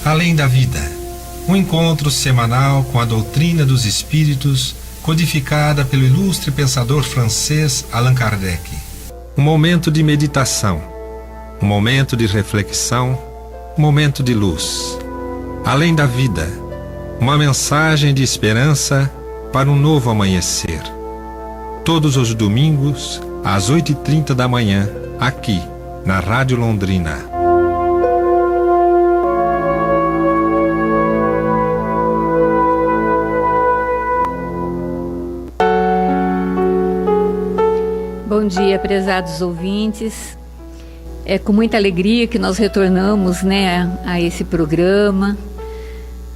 Além da vida, um encontro semanal com a doutrina dos espíritos, codificada pelo ilustre pensador francês Allan Kardec. Um momento de meditação, um momento de reflexão, um momento de luz. Além da vida, uma mensagem de esperança para um novo amanhecer. Todos os domingos, às 8h30 da manhã, aqui, na Rádio Londrina. Bom dia, prezados ouvintes. É com muita alegria que nós retornamos, a esse programa,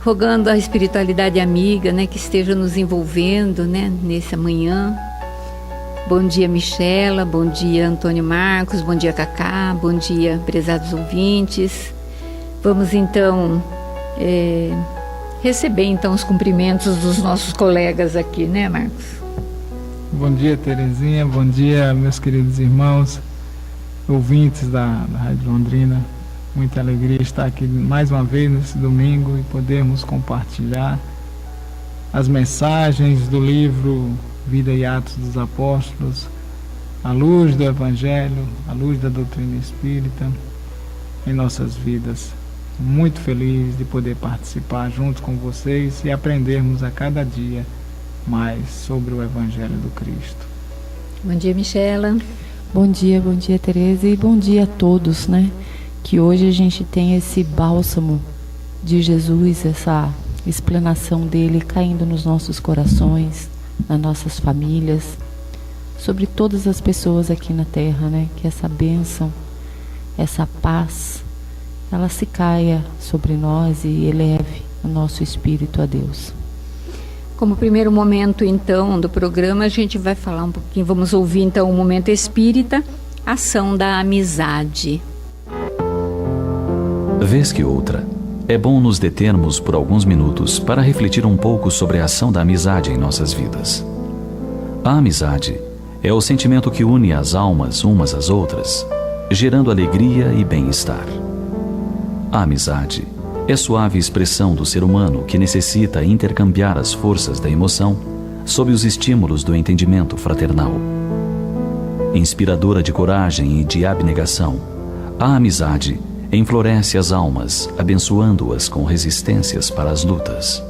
rogando a espiritualidade amiga, que esteja nos envolvendo, nessa manhã. Bom dia, Michela, bom dia, Antônio Marcos, bom dia, Cacá, bom dia, prezados ouvintes. Vamos então receber então os cumprimentos dos nossos colegas aqui, Marcos? Bom dia, Terezinha, bom dia, meus queridos irmãos, ouvintes da Rádio Londrina. Muita alegria estar aqui mais uma vez nesse domingo e podermos compartilhar as mensagens do livro Vida e Atos dos Apóstolos, à luz do Evangelho, à luz da doutrina espírita em nossas vidas. Muito feliz de poder participar junto com vocês e aprendermos a cada dia mais sobre o Evangelho do Cristo. Bom dia, Michela. Bom dia, Tereza, e bom dia a todos, que hoje a gente tem esse bálsamo de Jesus, essa explanação dele caindo nos nossos corações, nas nossas famílias, sobre todas as pessoas aqui na Terra, que essa bênção, essa paz, ela se caia sobre nós e eleve o nosso espírito a Deus. Como primeiro momento, então, do programa, a gente vai falar um pouquinho, vamos ouvir, então, o momento espírita, ação da amizade. Vez que outra, é bom nos determos por alguns minutos para refletir um pouco sobre a ação da amizade em nossas vidas. A amizade é o sentimento que une as almas umas às outras, gerando alegria e bem-estar. A amizade é suave expressão do ser humano que necessita intercambiar as forças da emoção sob os estímulos do entendimento fraternal. Inspiradora de coragem e de abnegação, a amizade enfloresce as almas, abençoando-as com resistências para as lutas.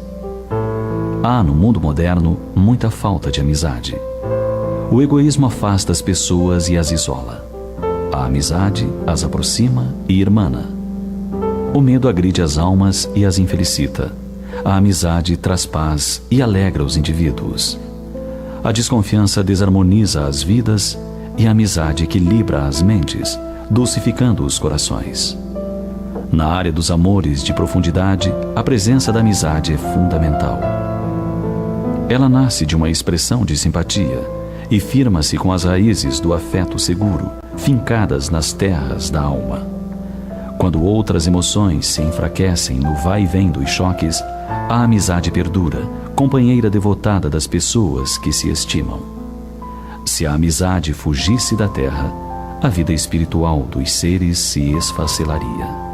Há no mundo moderno muita falta de amizade. O egoísmo afasta as pessoas e as isola. A amizade as aproxima e irmana. O medo agride as almas e as infelicita. A amizade traz paz e alegra os indivíduos. A desconfiança desarmoniza as vidas e a amizade equilibra as mentes, dulcificando os corações. Na área dos amores de profundidade, a presença da amizade é fundamental. Ela nasce de uma expressão de simpatia e firma-se com as raízes do afeto seguro, fincadas nas terras da alma. Quando outras emoções se enfraquecem no vai e vem dos choques, a amizade perdura, companheira devotada das pessoas que se estimam. Se a amizade fugisse da terra, a vida espiritual dos seres se esfacelaria.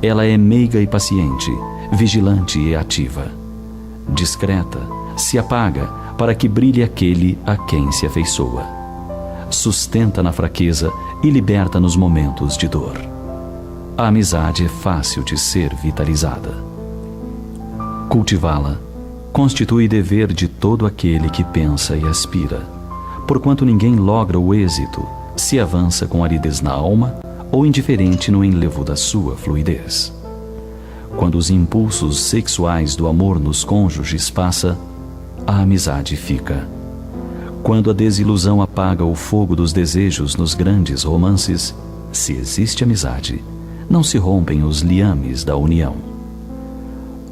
Ela é meiga e paciente, vigilante e ativa. Discreta, se apaga para que brilhe aquele a quem se afeiçoa. Sustenta na fraqueza e liberta nos momentos de dor. A amizade é fácil de ser vitalizada. Cultivá-la constitui dever de todo aquele que pensa e aspira, porquanto ninguém logra o êxito se avança com aridez na alma ou indiferente no enlevo da sua fluidez. Quando os impulsos sexuais do amor nos cônjuges passa, a amizade fica. Quando a desilusão apaga o fogo dos desejos nos grandes romances, se existe amizade, não se rompem os liames da união.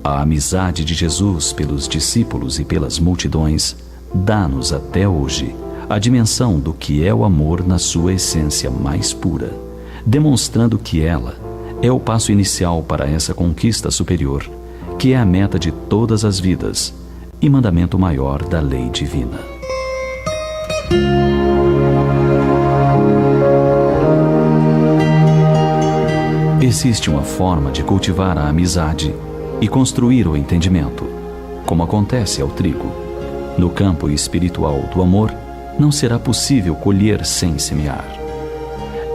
A amizade de Jesus pelos discípulos e pelas multidões dá-nos até hoje a dimensão do que é o amor na sua essência mais pura, demonstrando que ela é o passo inicial para essa conquista superior, que é a meta de todas as vidas e mandamento maior da lei divina. existe uma forma de cultivar a amizade e construir o entendimento, como acontece ao trigo. No campo espiritual do amor, não será possível colher sem semear.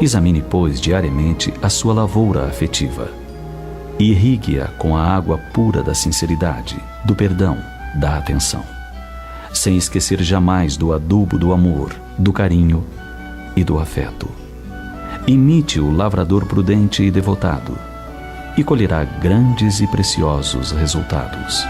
Examine, pois, diariamente a sua lavoura afetiva. Irrigue-a com a água pura da sinceridade, do perdão, da atenção, sem esquecer jamais do adubo do amor, do carinho e do afeto. Imite o lavrador prudente e devotado, e colherá grandes e preciosos resultados.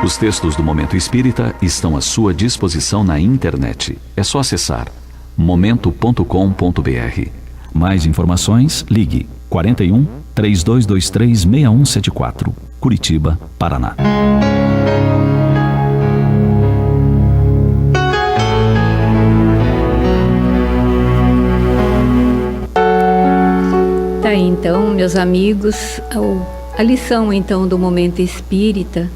Os textos do Momento Espírita estão à sua disposição na internet. É só acessar momento.com.br. Mais informações, ligue 41 3223 6174, Curitiba, Paraná. Tá aí, então, meus amigos, a lição então do Momento Espírita,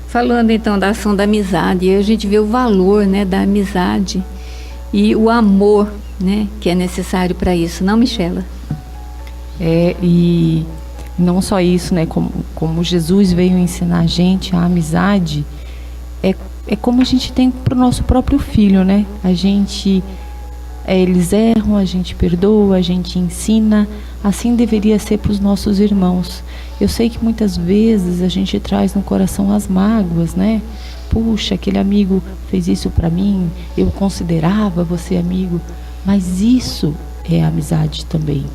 falando então da ação da amizade. E a gente vê o valor, né, da amizade e o amor, né, que é necessário para isso, não, Michela? E não só isso, né, como Jesus veio ensinar a gente, a amizade é como a gente tem para o nosso próprio filho, né? A gente, eles erram, a gente perdoa, a gente ensina. Assim deveria ser para os nossos irmãos. Eu sei que muitas vezes a gente traz no coração as mágoas, né? Puxa, aquele amigo fez isso para mim, eu considerava você amigo. Mas isso é amizade também.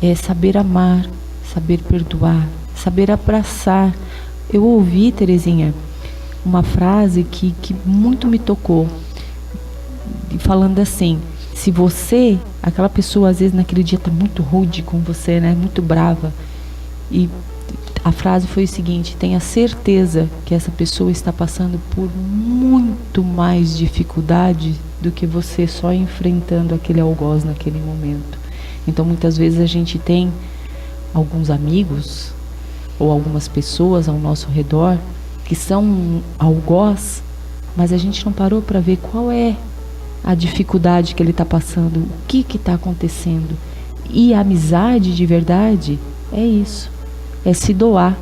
É saber amar, saber perdoar, saber abraçar. Eu ouvi, Terezinha, uma frase que muito me tocou, falando assim: se você, aquela pessoa às vezes naquele dia está muito rude com você, né, muito brava, e a frase foi o seguinte: tenha certeza que essa pessoa está passando por muito mais dificuldade do que você só enfrentando aquele algoz naquele momento. Então muitas vezes a gente tem alguns amigos ou algumas pessoas ao nosso redor que são algoz, mas a gente não parou para ver qual é a dificuldade que ele está passando, o que está acontecendo. E a amizade de verdade é isso, é se doar.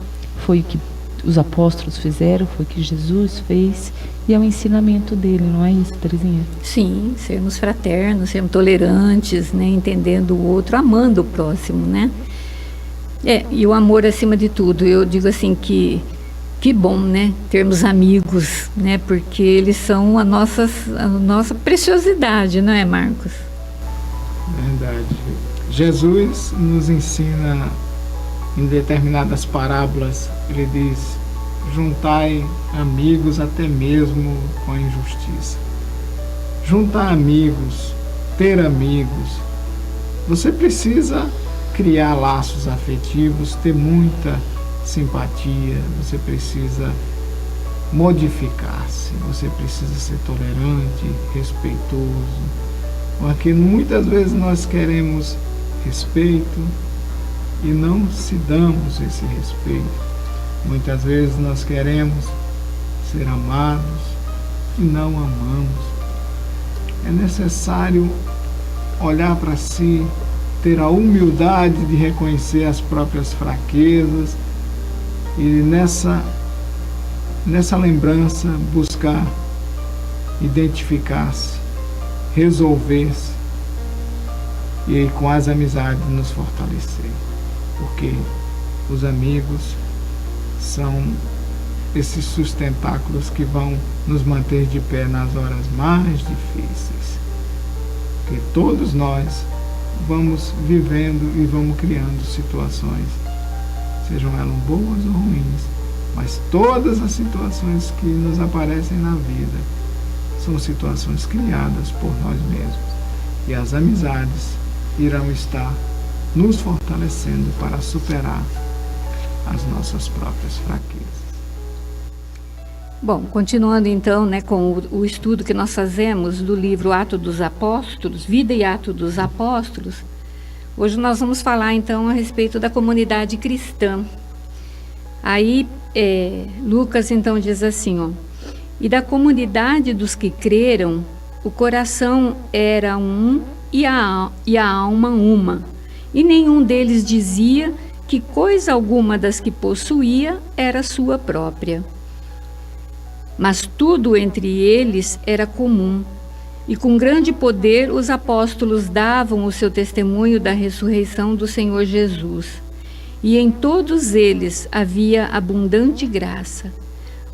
Foi o que os apóstolos fizeram, foi o que Jesus fez, e é o ensinamento dele, não é isso, Terezinha? Sim, sermos fraternos, sermos tolerantes, né, entendendo o outro, amando o próximo, né? E o amor acima de tudo. Eu digo assim que bom, né, termos amigos, né, porque eles são a nossa preciosidade, não é, Marcos? Verdade. Jesus nos ensina em determinadas parábolas, ele diz: juntai amigos até mesmo com a injustiça. Juntar amigos, ter amigos, você precisa criar laços afetivos, ter muita simpatia, você precisa modificar-se, você precisa ser tolerante, respeitoso, porque muitas vezes nós queremos respeito e não se damos esse respeito. Muitas vezes nós queremos ser amados e não amamos. É necessário olhar para si, ter a humildade de reconhecer as próprias fraquezas e nessa lembrança buscar identificar-se, resolver-se e com as amizades nos fortalecer, porque os amigos são esses sustentáculos que vão nos manter de pé nas horas mais difíceis, porque todos nós vamos vivendo e vamos criando situações, sejam elas boas ou ruins, mas todas as situações que nos aparecem na vida são situações criadas por nós mesmos, e as amizades irão estar nos fortalecendo para superar as nossas próprias fraquezas. Bom, continuando então, né, com o estudo que nós fazemos do livro Atos dos Apóstolos, Vida e Atos dos Apóstolos, hoje nós vamos falar então a respeito da comunidade cristã. Aí Lucas então diz assim, ó: E da comunidade dos que creram, o coração era um e a alma uma. E nenhum deles dizia que coisa alguma das que possuía era sua própria. Mas tudo entre eles era comum. E com grande poder os apóstolos davam o seu testemunho da ressurreição do Senhor Jesus. E em todos eles havia abundante graça,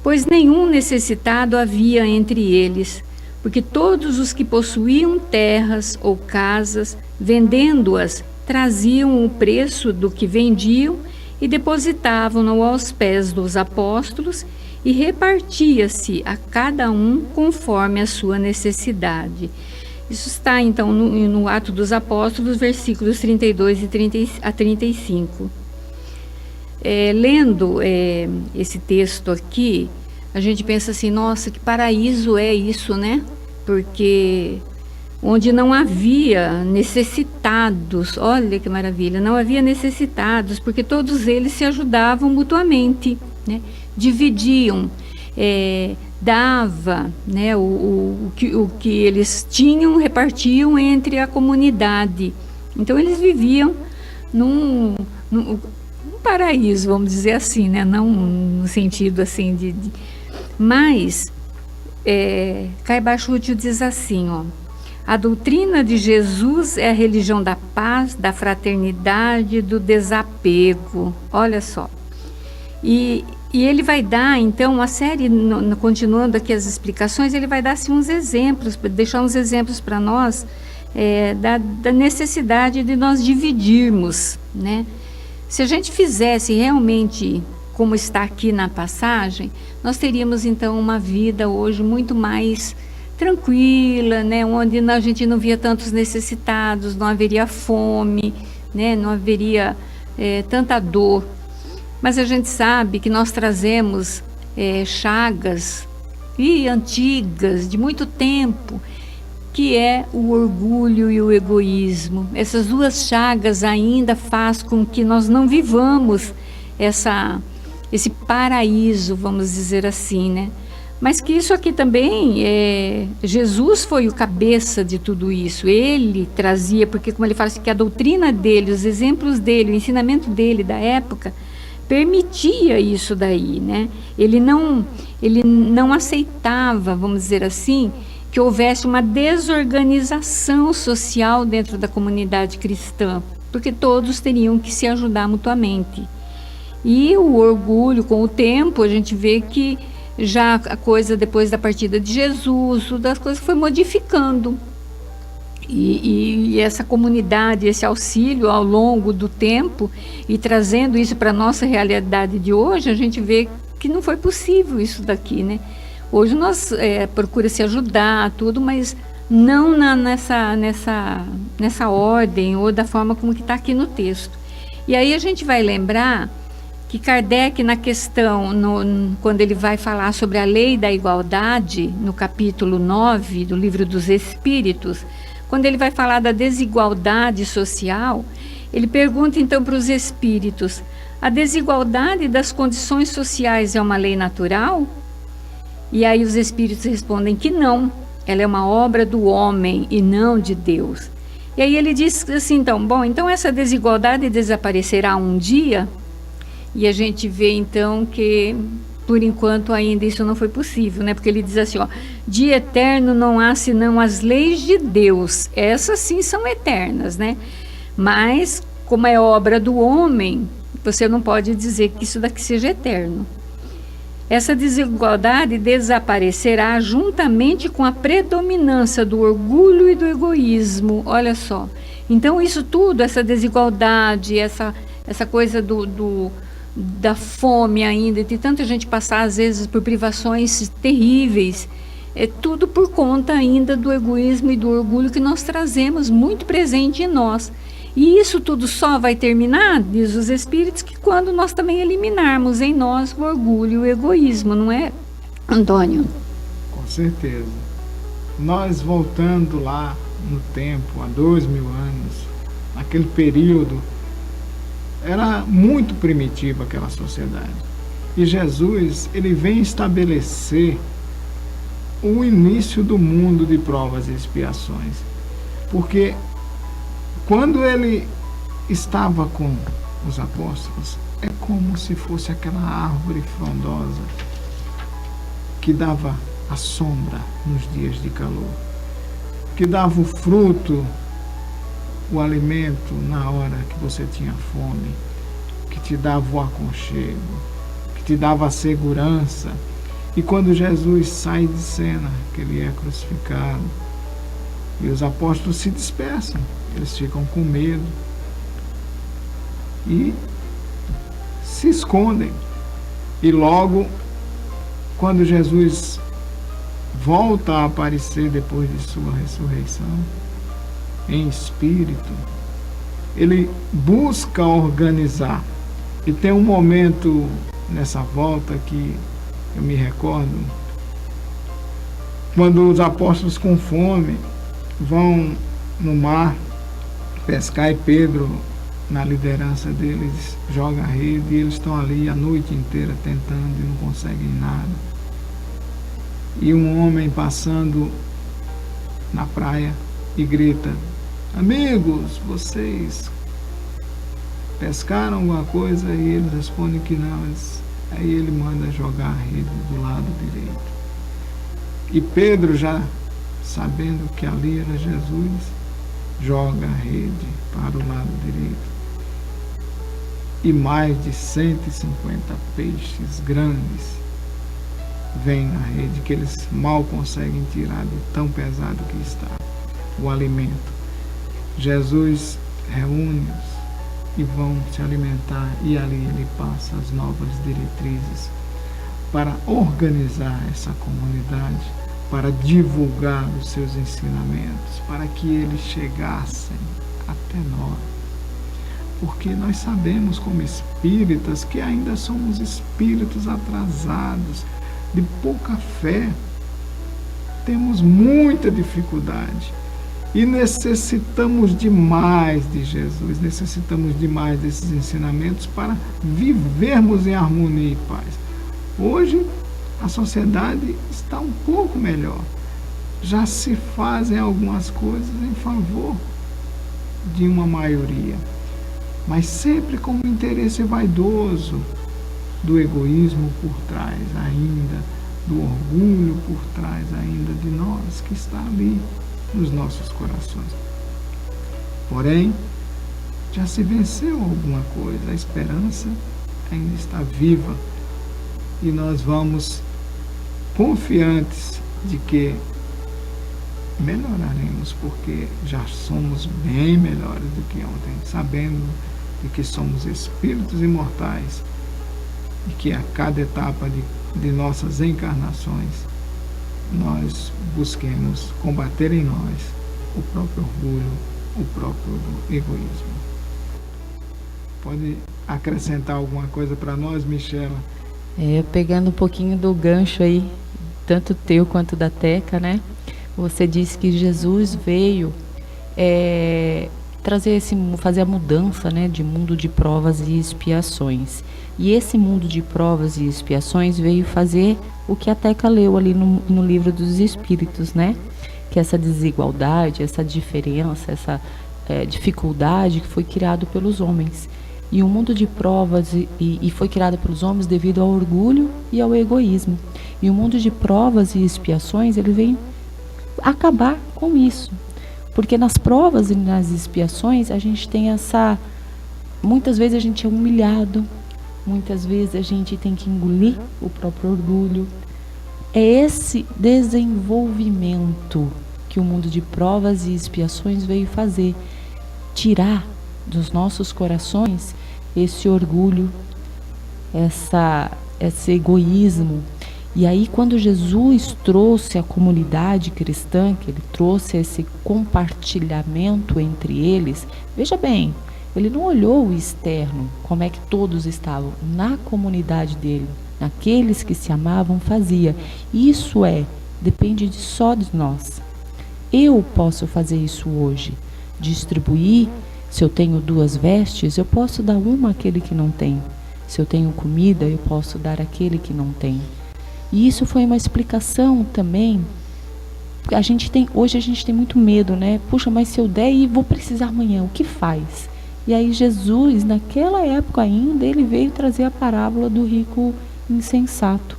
pois nenhum necessitado havia entre eles, porque todos os que possuíam terras ou casas, vendendo-as, traziam o preço do que vendiam e depositavam-no aos pés dos apóstolos, e repartia-se a cada um conforme a sua necessidade. Isso está então no Atos dos Apóstolos, versículos 32 a 35. Lendo esse texto aqui, a gente pensa assim, nossa, que paraíso é isso, né? Porque onde não havia necessitados, olha que maravilha, não havia necessitados, porque todos eles se ajudavam mutuamente, né? Dividiam, dava, né? O que eles tinham, repartiam entre a comunidade. Então eles viviam num paraíso, vamos dizer assim, né? Não no sentido assim mas Caiba-Chútil diz assim, ó: a doutrina de Jesus é a religião da paz, da fraternidade, do desapego. Olha só. E ele vai dar, então, uma série, continuando aqui as explicações, ele vai dar assim, uns exemplos, deixar uns exemplos para nós da necessidade de nós dividirmos, né? Se a gente fizesse realmente como está aqui na passagem, nós teríamos então uma vida hoje muito mais tranquila, né? Onde a gente não via tantos necessitados, não haveria fome, né? Não haveria tanta dor. Mas a gente sabe que nós trazemos chagas antigas, de muito tempo, que é o orgulho e o egoísmo. Essas duas chagas ainda faz com que nós não vivamos esse paraíso, vamos dizer assim, né? Mas que isso aqui também, Jesus foi o cabeça de tudo isso. Ele trazia, porque como ele fala assim, que a doutrina dele, os exemplos dele, o ensinamento dele da época, permitia isso daí, né? Ele não aceitava, vamos dizer assim, que houvesse uma desorganização social dentro da comunidade cristã, porque todos teriam que se ajudar mutuamente. E o orgulho, com o tempo, a gente vê que já a coisa, depois da partida de Jesus, todas as coisas foi modificando. E essa comunidade, esse auxílio ao longo do tempo, e trazendo isso para a nossa realidade de hoje, a gente vê que não foi possível isso daqui, né? Hoje nós procuramos se ajudar, tudo, mas não nessa ordem ou da forma como que está aqui no texto. E aí a gente vai lembrar que Kardec, na questão, quando ele vai falar sobre a lei da igualdade, no capítulo 9 do Livro dos Espíritos, quando ele vai falar da desigualdade social, ele pergunta então para os espíritos: a desigualdade das condições sociais é uma lei natural? E aí os espíritos respondem que não, ela é uma obra do homem e não de Deus. E aí ele diz assim, então essa desigualdade desaparecerá um dia? E a gente vê então que, por enquanto, ainda isso não foi possível, né? Porque ele diz assim, ó: de eterno não há senão as leis de Deus. Essas sim são eternas, né? Mas, como é obra do homem, você não pode dizer que isso daqui seja eterno. Essa desigualdade desaparecerá juntamente com a predominância do orgulho e do egoísmo. Olha só. Então, isso tudo, essa desigualdade, essa coisa da fome ainda, de tanta gente passar às vezes por privações terríveis, é tudo por conta ainda do egoísmo e do orgulho que nós trazemos muito presente em nós. E isso tudo só vai terminar, diz os espíritos, que quando nós também eliminarmos em nós o orgulho e o egoísmo, não é, Antônio? Com certeza. Nós voltando lá no tempo, há 2000 anos, naquele período, era muito primitiva aquela sociedade. E Jesus, ele vem estabelecer o início do mundo de provas e expiações. Porque quando ele estava com os apóstolos, é como se fosse aquela árvore frondosa que dava a sombra nos dias de calor, que dava o fruto, o alimento na hora que você tinha fome, que te dava o aconchego, que te dava a segurança. E quando Jesus sai de cena, que ele é crucificado, e os apóstolos se dispersam, eles ficam com medo e se escondem. E logo, quando Jesus volta a aparecer depois de sua ressurreição, em espírito, ele busca organizar. E tem um momento nessa volta que eu me recordo, quando os apóstolos com fome vão no mar pescar, e Pedro, na liderança deles, joga a rede, e eles estão ali a noite inteira tentando e não conseguem nada. E um homem passando na praia e grita: amigos, vocês pescaram alguma coisa? E eles respondem que não. Aí ele manda jogar a rede do lado direito. E Pedro, já sabendo que ali era Jesus, joga a rede para o lado direito. E mais de 150 peixes grandes vêm na rede, que eles mal conseguem tirar de tão pesado que está o alimento. Jesus reúne-os e vão se alimentar, e ali ele passa as novas diretrizes para organizar essa comunidade, para divulgar os seus ensinamentos, para que eles chegassem até nós. Porque nós sabemos, como espíritas, que ainda somos espíritos atrasados, de pouca fé, temos muita dificuldade. E necessitamos demais de Jesus, necessitamos demais desses ensinamentos para vivermos em harmonia e paz. Hoje, a sociedade está um pouco melhor. Já se fazem algumas coisas em favor de uma maioria, mas sempre com um interesse vaidoso, do egoísmo por trás ainda, do orgulho por trás ainda de nós, que está ali nos nossos corações. Porém, já se venceu alguma coisa, a esperança ainda está viva, e nós vamos confiantes de que melhoraremos, porque já somos bem melhores do que ontem, sabendo de que somos espíritos imortais e que a cada etapa de nossas encarnações nós busquemos combater em nós o próprio orgulho, o próprio egoísmo. Pode acrescentar alguma coisa para nós, Michela? Pegando um pouquinho do gancho aí, tanto teu quanto da Teca, né? Você disse que Jesus veio fazer a mudança, né, de mundo de provas e expiações. E esse mundo de provas e expiações veio fazer o que a Teca leu ali no livro dos Espíritos, né? Que essa desigualdade, essa diferença, essa dificuldade que foi criado pelos homens. E o mundo de provas e foi criado pelos homens devido ao orgulho e ao egoísmo. E o mundo de provas e expiações, ele vem acabar com isso. Porque nas provas e nas expiações, a gente tem muitas vezes a gente é humilhado, muitas vezes a gente tem que engolir o próprio orgulho. É esse desenvolvimento que o mundo de provas e expiações veio fazer. Tirar dos nossos corações esse orgulho, esse egoísmo. E aí, quando Jesus trouxe a comunidade cristã, que ele trouxe esse compartilhamento entre eles, veja bem, ele não olhou o externo, como é que todos estavam. Na comunidade dele, naqueles que se amavam, fazia. Isso depende só de nós. Eu posso fazer isso hoje, distribuir. Se eu tenho 2 vestes, eu posso dar uma àquele que não tem. Se eu tenho comida, eu posso dar àquele que não tem. E isso foi uma explicação também. Hoje a gente tem muito medo, né? Puxa, mas se eu der e vou precisar amanhã, o que faz? E aí Jesus, naquela época ainda, ele veio trazer a parábola do rico insensato,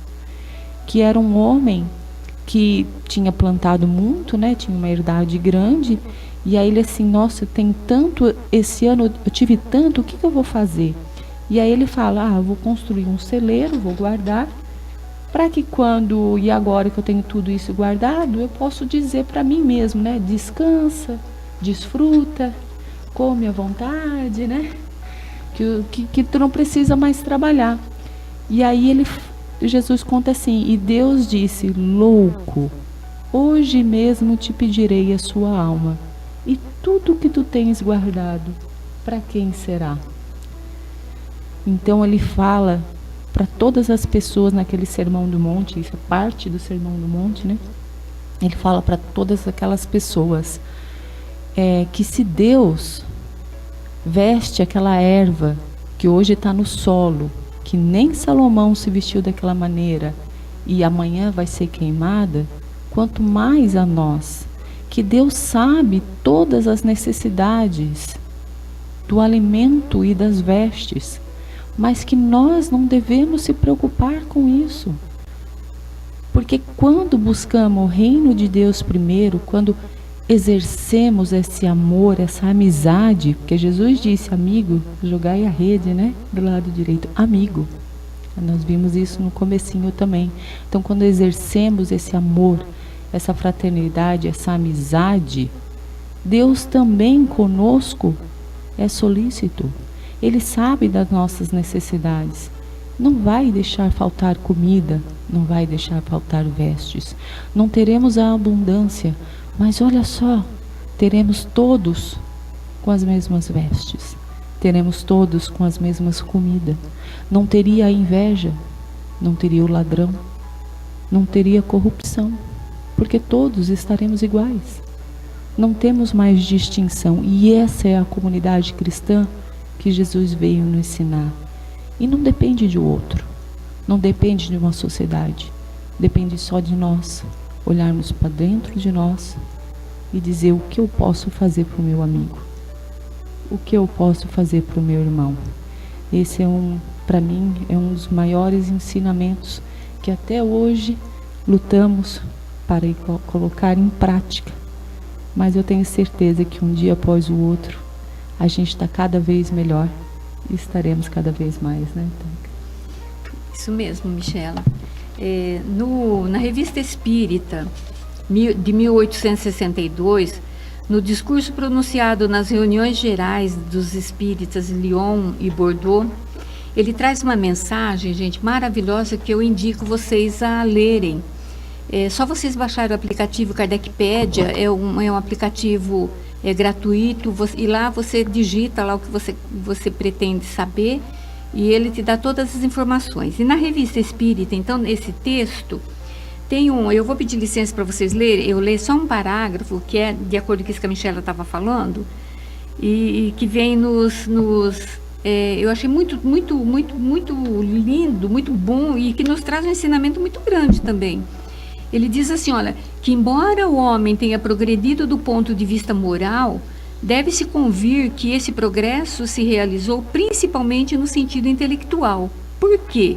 que era um homem que tinha plantado muito, né? Tinha uma herdade grande. E aí ele assim, nossa, eu tenho tanto, esse ano eu tive tanto, o que eu vou fazer? E aí ele fala, eu vou construir um celeiro, vou guardar, para que e agora que eu tenho tudo isso guardado, eu posso dizer para mim mesmo, né? Descansa, desfruta, come à vontade, né? Que tu não precisa mais trabalhar. E aí Jesus conta assim, e Deus disse, louco, hoje mesmo te pedirei a sua alma, e tudo que tu tens guardado, para quem será? Então ele fala para todas as pessoas naquele Sermão do Monte, isso é parte do Sermão do Monte, né? Ele fala para todas aquelas pessoas que se Deus veste aquela erva que hoje está no solo, que nem Salomão se vestiu daquela maneira e amanhã vai ser queimada, quanto mais a nós, que Deus sabe todas as necessidades do alimento e das vestes, mas que nós não devemos se preocupar com isso. Porque quando buscamos o reino de Deus primeiro, quando exercemos esse amor, essa amizade, porque Jesus disse, amigo, jogai a rede, né? Do lado direito, amigo. Nós vimos isso no comecinho também. Então, quando exercemos esse amor, essa fraternidade, essa amizade, Deus também conosco é solícito. Ele sabe das nossas necessidades. Não vai deixar faltar comida, não vai deixar faltar vestes. Não teremos a abundância, mas olha só, teremos todos com as mesmas vestes. Teremos todos com as mesmas comidas. Não teria a inveja, não teria o ladrão, não teria corrupção, porque todos estaremos iguais. Não temos mais distinção. E essa é a comunidade cristã que Jesus veio nos ensinar. E não depende de outro, não depende de uma sociedade, depende só de nós, olharmos para dentro de nós e dizer o que eu posso fazer para o meu amigo, o que eu posso fazer para o meu irmão. Esse para mim, é um dos maiores ensinamentos que até hoje lutamos para colocar em prática, mas eu tenho certeza que um dia após o outro, a gente está cada vez melhor e estaremos cada vez mais, né? Isso mesmo, Michela. Na Revista Espírita, de 1862, no discurso pronunciado nas reuniões gerais dos espíritas em Lyon e Bordeaux, ele traz uma mensagem, gente, maravilhosa que eu indico vocês a lerem. Só vocês baixarem o aplicativo Kardecpédia, é um aplicativo gratuito, e lá você digita lá o que você pretende saber e ele te dá todas as informações. E na Revista Espírita, então, nesse texto, tem eu vou pedir licença para vocês lerem, eu leio só um parágrafo, que é de acordo com isso que a Michela estava falando, e que vem eu achei muito, muito, muito, muito lindo, muito bom, e que nos traz um ensinamento muito grande também. Ele diz assim, olha, que embora o homem tenha progredido do ponto de vista moral, deve-se convir que esse progresso se realizou principalmente no sentido intelectual. Por quê?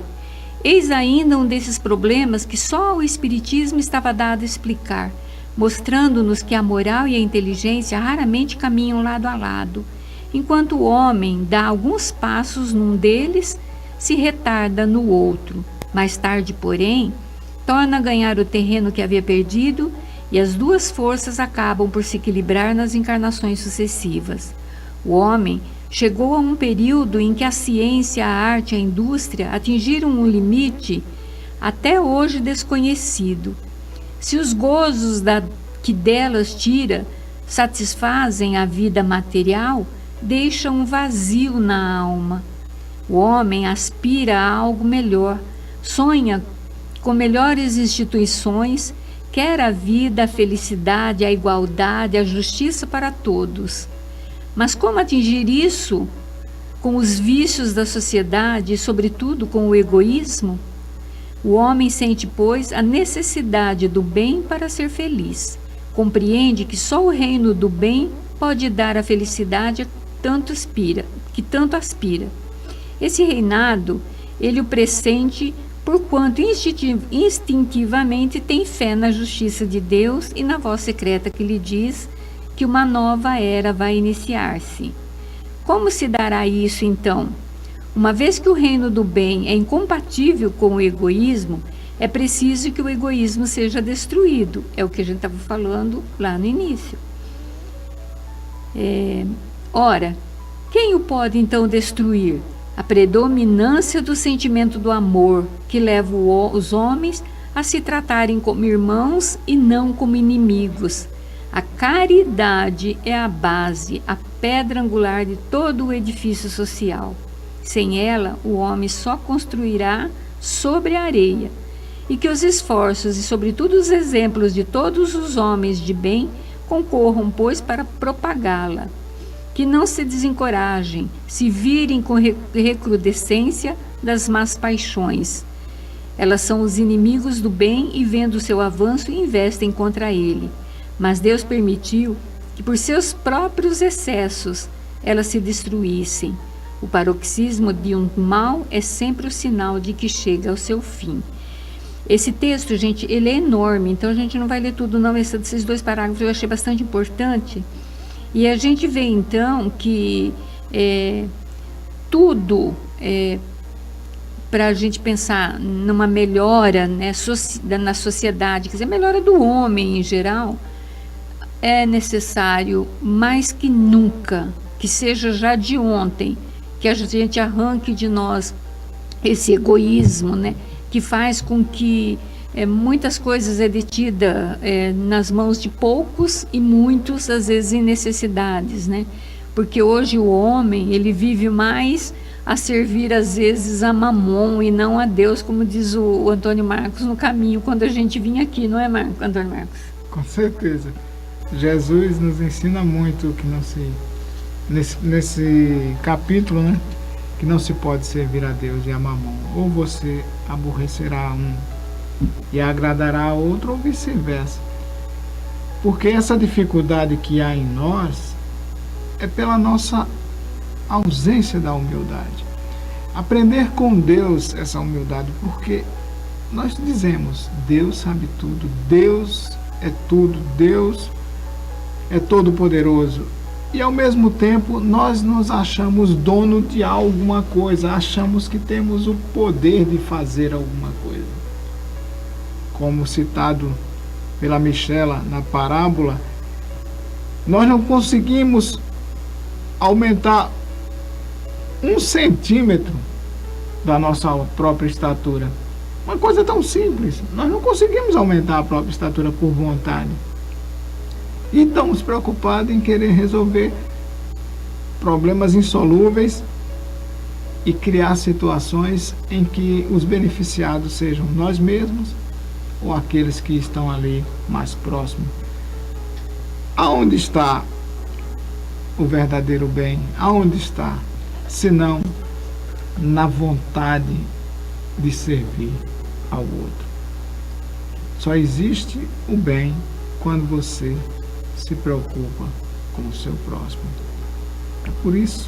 Eis ainda um desses problemas que só o Espiritismo estava dado a explicar, mostrando-nos que a moral e a inteligência raramente caminham lado a lado. Enquanto o homem dá alguns passos num deles, se retarda no outro. Mais tarde, porém, torna a ganhar o terreno que havia perdido e as duas forças acabam por se equilibrar nas encarnações sucessivas. O homem chegou a um período em que a ciência, a arte e a indústria atingiram um limite até hoje desconhecido. Se os gozos que delas tira satisfazem a vida material, deixam um vazio na alma. O homem aspira a algo melhor, sonha com melhores instituições, quer a vida, a felicidade, a igualdade, a justiça para todos. Mas como atingir isso com os vícios da sociedade e, sobretudo, com o egoísmo? O homem sente, pois, a necessidade do bem para ser feliz. Compreende que só o reino do bem pode dar a felicidade que tanto aspira. Esse reinado, ele o pressente porquanto instintivamente tem fé na justiça de Deus e na voz secreta que lhe diz que uma nova era vai iniciar-se. Como se dará isso, então? Uma vez que o reino do bem é incompatível com o egoísmo, é preciso que o egoísmo seja destruído. É o que a gente estava falando lá no início. Ora, quem o pode então destruir? A predominância do sentimento do amor, que leva os homens a se tratarem como irmãos e não como inimigos. A caridade é a base, a pedra angular de todo o edifício social. Sem ela, o homem só construirá sobre a areia. E que os esforços e, sobretudo, os exemplos de todos os homens de bem concorram, pois, para propagá-la. Que não se desencorajem, se virem com recrudescência das más paixões. Elas são os inimigos do bem e, vendo o seu avanço, investem contra ele. Mas Deus permitiu que, por seus próprios excessos, elas se destruíssem. O paroxismo de um mal é sempre o sinal de que chega ao seu fim. Esse texto, gente, ele é enorme, então a gente não vai ler tudo não, esses 2 parágrafos eu achei bastante importante. E a gente vê, então, que tudo para a gente pensar numa melhora, né, na sociedade, quer dizer, melhora do homem em geral, é necessário, mais que nunca, que seja já de ontem, que a gente arranque de nós esse egoísmo, né, que faz com que muitas coisas é detida nas mãos de poucos e muitos, às vezes, em necessidades, né? Porque hoje o homem, ele vive mais a servir, às vezes, a Mamon e não a Deus, como diz o Antônio Marcos no caminho, quando a gente vinha aqui, não é, Antônio Marcos? Com certeza. Jesus nos ensina muito que não se... Nesse capítulo, né? Que não se pode servir a Deus e a Mamon. Ou você aborrecerá um e agradará a outro, ou vice-versa. Porque essa dificuldade que há em nós é pela nossa ausência da humildade. Aprender com Deus essa humildade, porque nós dizemos, Deus sabe tudo, Deus é tudo, Deus é todo-poderoso. E ao mesmo tempo nós nos achamos dono de alguma coisa, achamos que temos o poder de fazer alguma coisa. Como citado pela Michela na parábola, nós não conseguimos aumentar 1 centímetro da nossa própria estatura. Uma coisa tão simples, nós não conseguimos aumentar a própria estatura por vontade. E estamos preocupados em querer resolver problemas insolúveis e criar situações em que os beneficiados sejam nós mesmos ou aqueles que estão ali mais próximos. Aonde está o verdadeiro bem? Aonde está? Senão na vontade de servir ao outro. Só existe o bem quando você se preocupa com o seu próximo. É por isso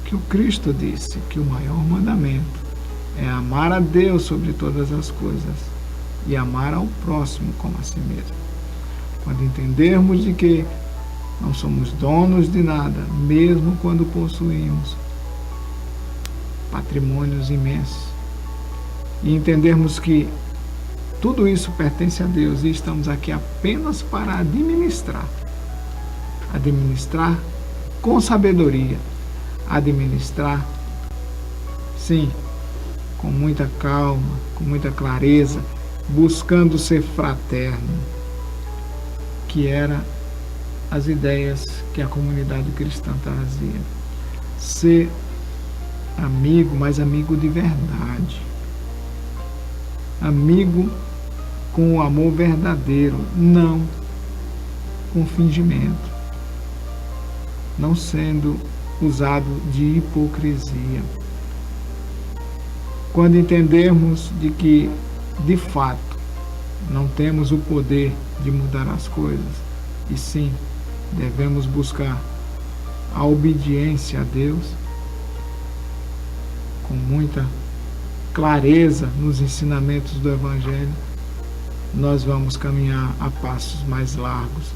que o Cristo disse que o maior mandamento é amar a Deus sobre todas as coisas e amar ao próximo como a si mesmo. Quando entendermos de que não somos donos de nada, mesmo quando possuímos patrimônios imensos, e entendermos que tudo isso pertence a Deus e estamos aqui apenas para administrar com sabedoria, administrar, sim, com muita calma, com muita clareza, buscando ser fraterno, que era as ideias que a comunidade cristã trazia. Ser amigo, mas amigo de verdade. Amigo com o amor verdadeiro, não com fingimento, não sendo usado de hipocrisia. quando entendermos de que, de fato, não temos o poder de mudar as coisas, e sim, devemos buscar a obediência a Deus com muita clareza nos ensinamentos do Evangelho, nós vamos caminhar a passos mais largos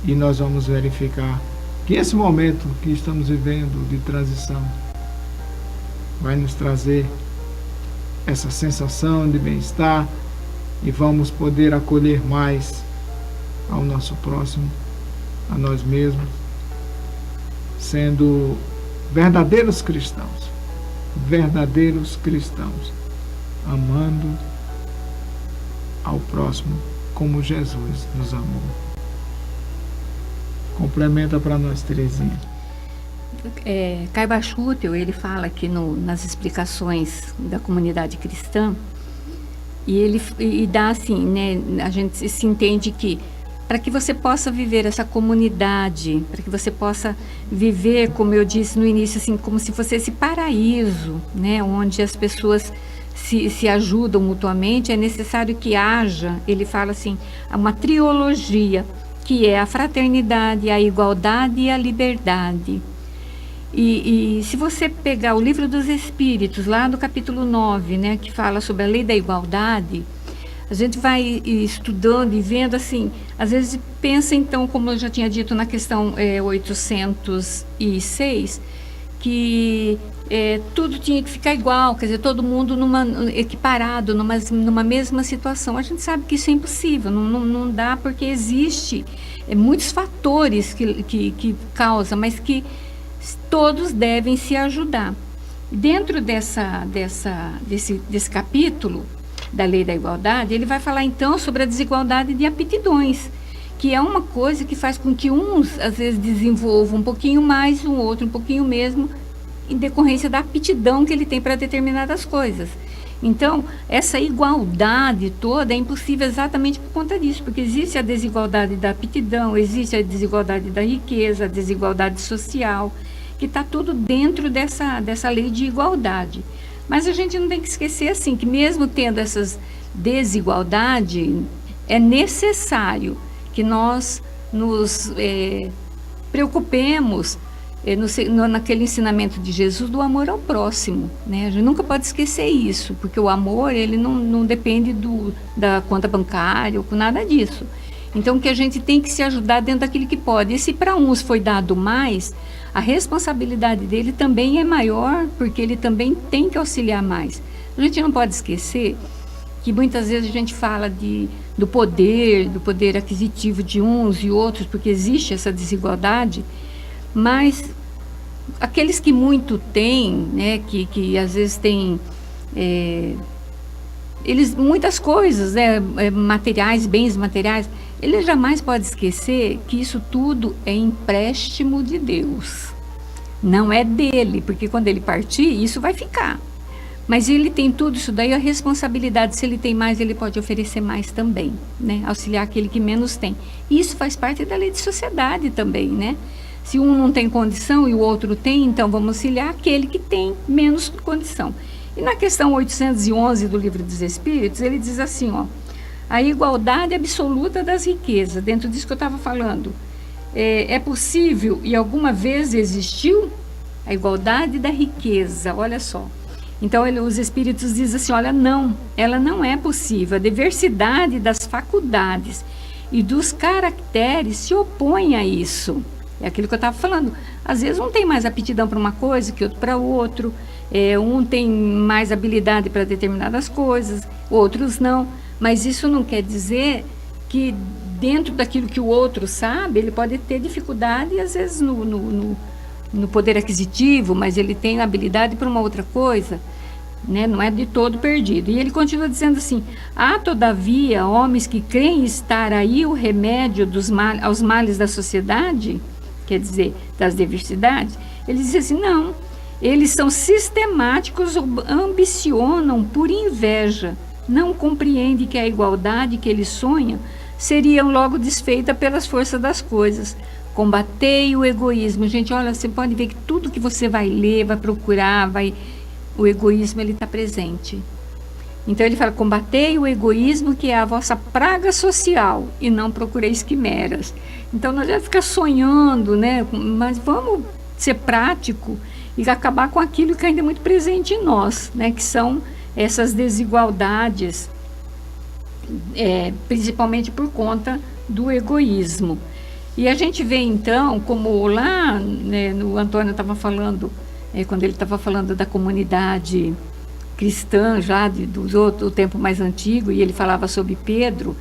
e nós vamos verificar que esse momento que estamos vivendo de transição vai nos trazer essa sensação de bem-estar e vamos poder acolher mais ao nosso próximo, a nós mesmos, sendo verdadeiros cristãos, amando ao próximo como Jesus nos amou. Complementa para nós, Terezinha. Caiba Schutel, ele fala aqui nas explicações da comunidade cristã, e ele dá assim, né, a gente se entende que para que você possa viver essa comunidade, para que você possa viver, como eu disse no início, assim, como se fosse esse paraíso, né, onde as pessoas se ajudam mutuamente, é necessário que haja, ele fala assim, uma trilogia, que é a fraternidade, a igualdade e a liberdade. E se você pegar o Livro dos Espíritos, lá no capítulo 9, né, que fala sobre a lei da igualdade, a gente vai estudando e vendo assim, às vezes pensa então, como eu já tinha dito na questão 806, que tudo tinha que ficar igual, quer dizer, todo mundo equiparado, numa mesma situação. A gente sabe que isso é impossível, não dá, porque existe muitos fatores que causam, mas que todos devem se ajudar. Dentro desse capítulo da Lei da Igualdade, ele vai falar então sobre a desigualdade de aptidões, que é uma coisa que faz com que uns, às vezes, desenvolvam um pouquinho mais, o outro um pouquinho mesmo, em decorrência da aptidão que ele tem para determinadas coisas. Então, essa igualdade toda é impossível exatamente por conta disso, porque existe a desigualdade da aptidão, existe a desigualdade da riqueza, a desigualdade social, que está tudo dentro dessa lei de igualdade. Mas a gente não tem que esquecer assim, que mesmo tendo essas desigualdades, é necessário que nós nos preocupemos naquele ensinamento de Jesus do amor ao próximo, né? A gente nunca pode esquecer isso, porque o amor, ele não depende da conta bancária ou com nada disso. Então, que a gente tem que se ajudar dentro daquilo que pode. E se para uns foi dado mais, a responsabilidade dele também é maior, porque ele também tem que auxiliar mais. A gente não pode esquecer que muitas vezes a gente fala do poder aquisitivo de uns e outros, porque existe essa desigualdade, mas aqueles que muito têm, né, que às vezes têm muitas coisas, né, materiais, bens materiais, ele jamais pode esquecer que isso tudo é empréstimo de Deus, não é dele, porque quando ele partir, isso vai ficar. Mas ele tem tudo isso daí, a responsabilidade, se ele tem mais, ele pode oferecer mais também, né? Auxiliar aquele que menos tem. E isso faz parte da lei de sociedade também, né? Se um não tem condição e o outro tem, então vamos auxiliar aquele que tem menos condição. E na questão 811 do Livro dos Espíritos, ele diz assim, ó, a igualdade absoluta das riquezas, dentro disso que eu estava falando, é possível e alguma vez existiu a igualdade da riqueza, olha só. Então, os Espíritos dizem assim, olha, não, ela não é possível. A diversidade das faculdades e dos caracteres se opõe a isso. É aquilo que eu estava falando. Às vezes, um tem mais aptidão para uma coisa que outro para outro. Um tem mais habilidade para determinadas coisas, outros não. Mas isso não quer dizer que dentro daquilo que o outro sabe, ele pode ter dificuldade, às vezes, no poder aquisitivo, mas ele tem habilidade para uma outra coisa, né? Não é de todo perdido. E ele continua dizendo assim, há todavia homens que creem estar aí o remédio aos males da sociedade, quer dizer, das diversidades. Ele diz assim, não, eles são sistemáticos, ambicionam por inveja, não compreendem que a igualdade que eles sonham seria logo desfeita pelas forças das coisas. Combatei o egoísmo. Gente, olha, você pode ver que tudo que você vai ler, vai procurar, o egoísmo ele está presente. Então ele fala, combatei o egoísmo que é a vossa praga social e não procureis quimeras. Então nós já ficar sonhando, né? Mas vamos ser prático e acabar com aquilo que ainda é muito presente em nós, né? Que são essas desigualdades, principalmente por conta do egoísmo. E a gente vê então, como lá, né, o Antônio estava falando, quando ele estava falando da comunidade cristã já do tempo mais antigo, e ele falava sobre Pedro,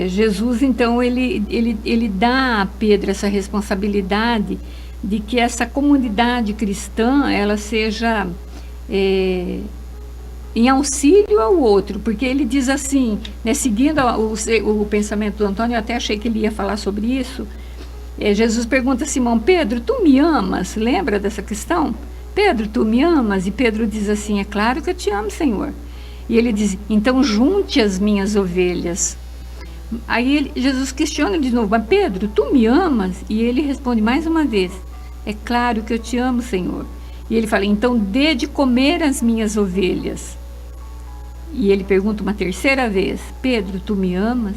Jesus então ele dá a Pedro essa responsabilidade de que essa comunidade cristã ela seja em auxílio ao outro, porque ele diz assim, né, seguindo o pensamento do Antônio, eu até achei que ele ia falar sobre isso. Jesus pergunta a Simão, Pedro, tu me amas? Lembra dessa questão? Pedro, tu me amas? E Pedro diz assim, é claro que eu te amo, Senhor. E ele diz, então junte as minhas ovelhas. Aí Jesus questiona de novo, mas Pedro, tu me amas? E ele responde mais uma vez, é claro que eu te amo, Senhor. E ele fala, então dê de comer as minhas ovelhas. E ele pergunta uma terceira vez, Pedro, tu me amas?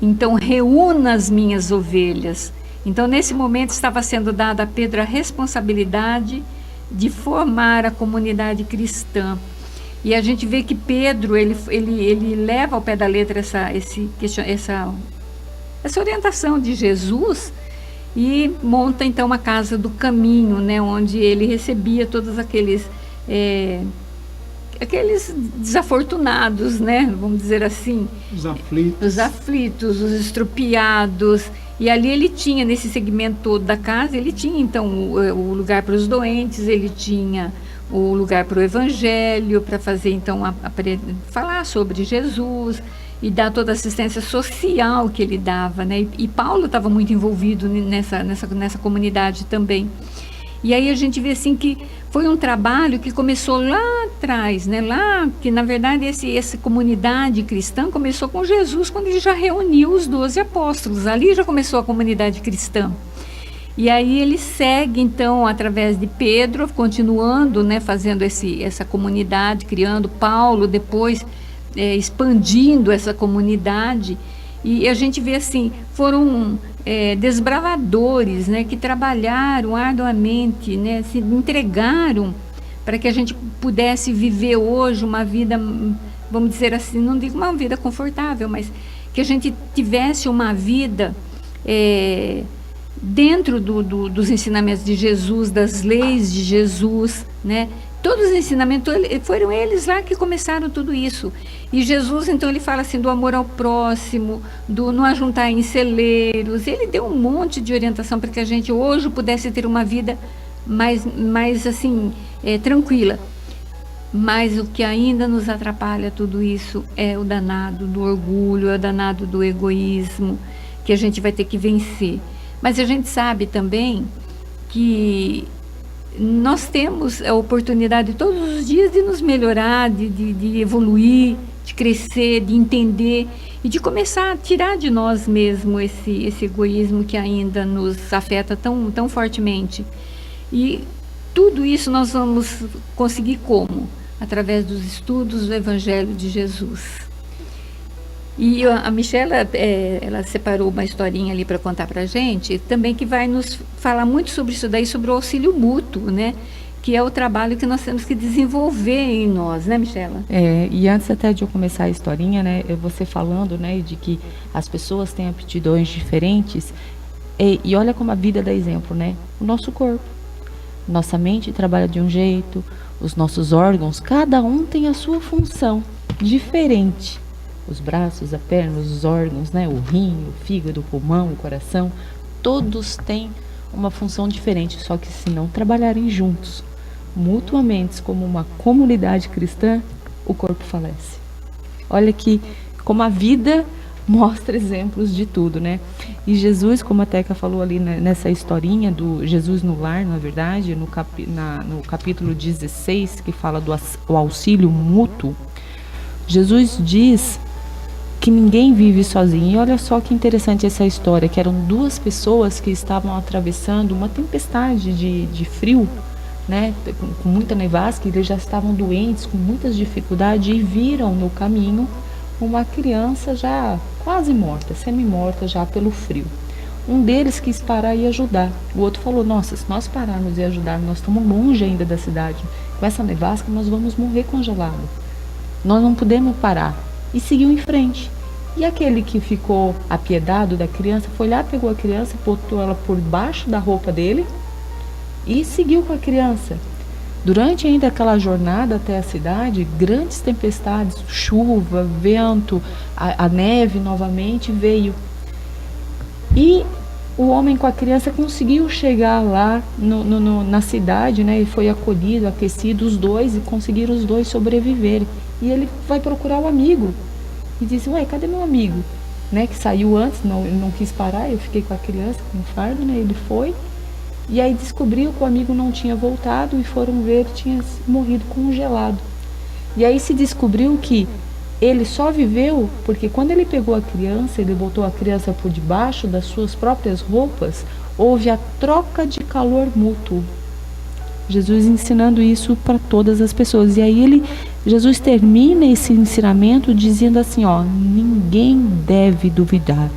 Então reúna as minhas ovelhas. Então nesse momento estava sendo dada a Pedro a responsabilidade de formar a comunidade cristã. E a gente vê que Pedro, ele leva ao pé da letra essa orientação de Jesus e monta então a casa do caminho, né, onde ele recebia todos aqueles desafortunados, né, vamos dizer assim, os aflitos, os estrupiados. E ali ele tinha, nesse segmento todo da casa, ele tinha então o lugar para os doentes, ele tinha o lugar para o evangelho, para fazer então falar sobre Jesus e dar toda a assistência social que ele dava, né? E Paulo estava muito envolvido nessa comunidade também. E aí a gente vê assim que foi um trabalho que começou lá atrás, né? Lá que na verdade essa comunidade cristã começou com Jesus, quando ele já reuniu os 12 apóstolos. Ali já começou a comunidade cristã. E aí ele segue então através de Pedro, continuando, né, fazendo essa comunidade, criando Paulo, depois expandindo essa comunidade. E a gente vê assim, foram desbravadores, né, que trabalharam arduamente, né, se entregaram para que a gente pudesse viver hoje uma vida, vamos dizer assim, não digo uma vida confortável, mas que a gente tivesse uma vida dentro dos ensinamentos de Jesus, das leis de Jesus, né? Todos os ensinamentos, foram eles lá que começaram tudo isso. E Jesus, então, ele fala assim do amor ao próximo, do não ajuntar em celeiros. Ele deu um monte de orientação para que a gente hoje pudesse ter uma vida mais assim, tranquila. Mas o que ainda nos atrapalha tudo isso é o danado do orgulho, é o danado do egoísmo, que a gente vai ter que vencer. Mas a gente sabe também que nós temos a oportunidade todos os dias de nos melhorar, de evoluir, de crescer, de entender e de começar a tirar de nós mesmos esse egoísmo que ainda nos afeta tão fortemente. E tudo isso nós vamos conseguir como? Através dos estudos do Evangelho de Jesus. E a Michela, ela separou uma historinha ali para contar para a gente, também que vai nos falar muito sobre isso daí, sobre o auxílio mútuo, né? Que é o trabalho que nós temos que desenvolver em nós, né, Michela? E antes até de eu começar a historinha, né, você falando, né, de que as pessoas têm aptidões diferentes, e olha como a vida dá exemplo, né? O nosso corpo, nossa mente trabalha de um jeito, os nossos órgãos, cada um tem a sua função diferente. Os braços, a perna, os órgãos, né? O rim, o fígado, o pulmão, o coração, todos têm uma função diferente, só que se não trabalharem juntos, mutuamente, como uma comunidade cristã, o corpo falece. Olha que como a vida mostra exemplos de tudo, né? E Jesus, como a Teca falou ali, né, nessa historinha do Jesus no lar, na verdade, no capítulo 16, que fala do auxílio mútuo, Jesus diz que ninguém vive sozinho. E olha só que interessante essa história, que eram duas pessoas que estavam atravessando uma tempestade de frio né, com muita nevasca, eles já estavam doentes, com muitas dificuldades, e viram no caminho uma criança já quase morta, semi-morta já pelo frio. Um deles quis parar e ajudar. O outro falou: nossa, se nós pararmos e ajudar, nós estamos longe ainda da cidade. Com essa nevasca nós vamos morrer congelado. Nós não podemos parar. E seguiu em frente. E aquele que ficou apiedado da criança foi lá, pegou a criança, botou ela por baixo da roupa dele e seguiu com a criança. Durante ainda aquela jornada até a cidade, grandes tempestades, chuva, vento, a neve novamente veio. E o homem com a criança conseguiu chegar lá na cidade, né? E foi acolhido, aquecido, os dois, e conseguiram os dois sobreviver. E ele vai procurar o amigo e diz: ué, cadê meu amigo? Né? Que saiu antes, não quis parar, eu fiquei com a criança, com o fardo, né? Ele foi. E aí descobriu que o amigo não tinha voltado e foram ver que tinha morrido congelado. E aí se descobriu que ele só viveu porque quando ele pegou a criança, ele botou a criança por debaixo das suas próprias roupas, houve a troca de calor mútuo. Jesus ensinando isso para todas as pessoas. E aí Jesus termina esse ensinamento dizendo assim, ó: ninguém deve duvidar.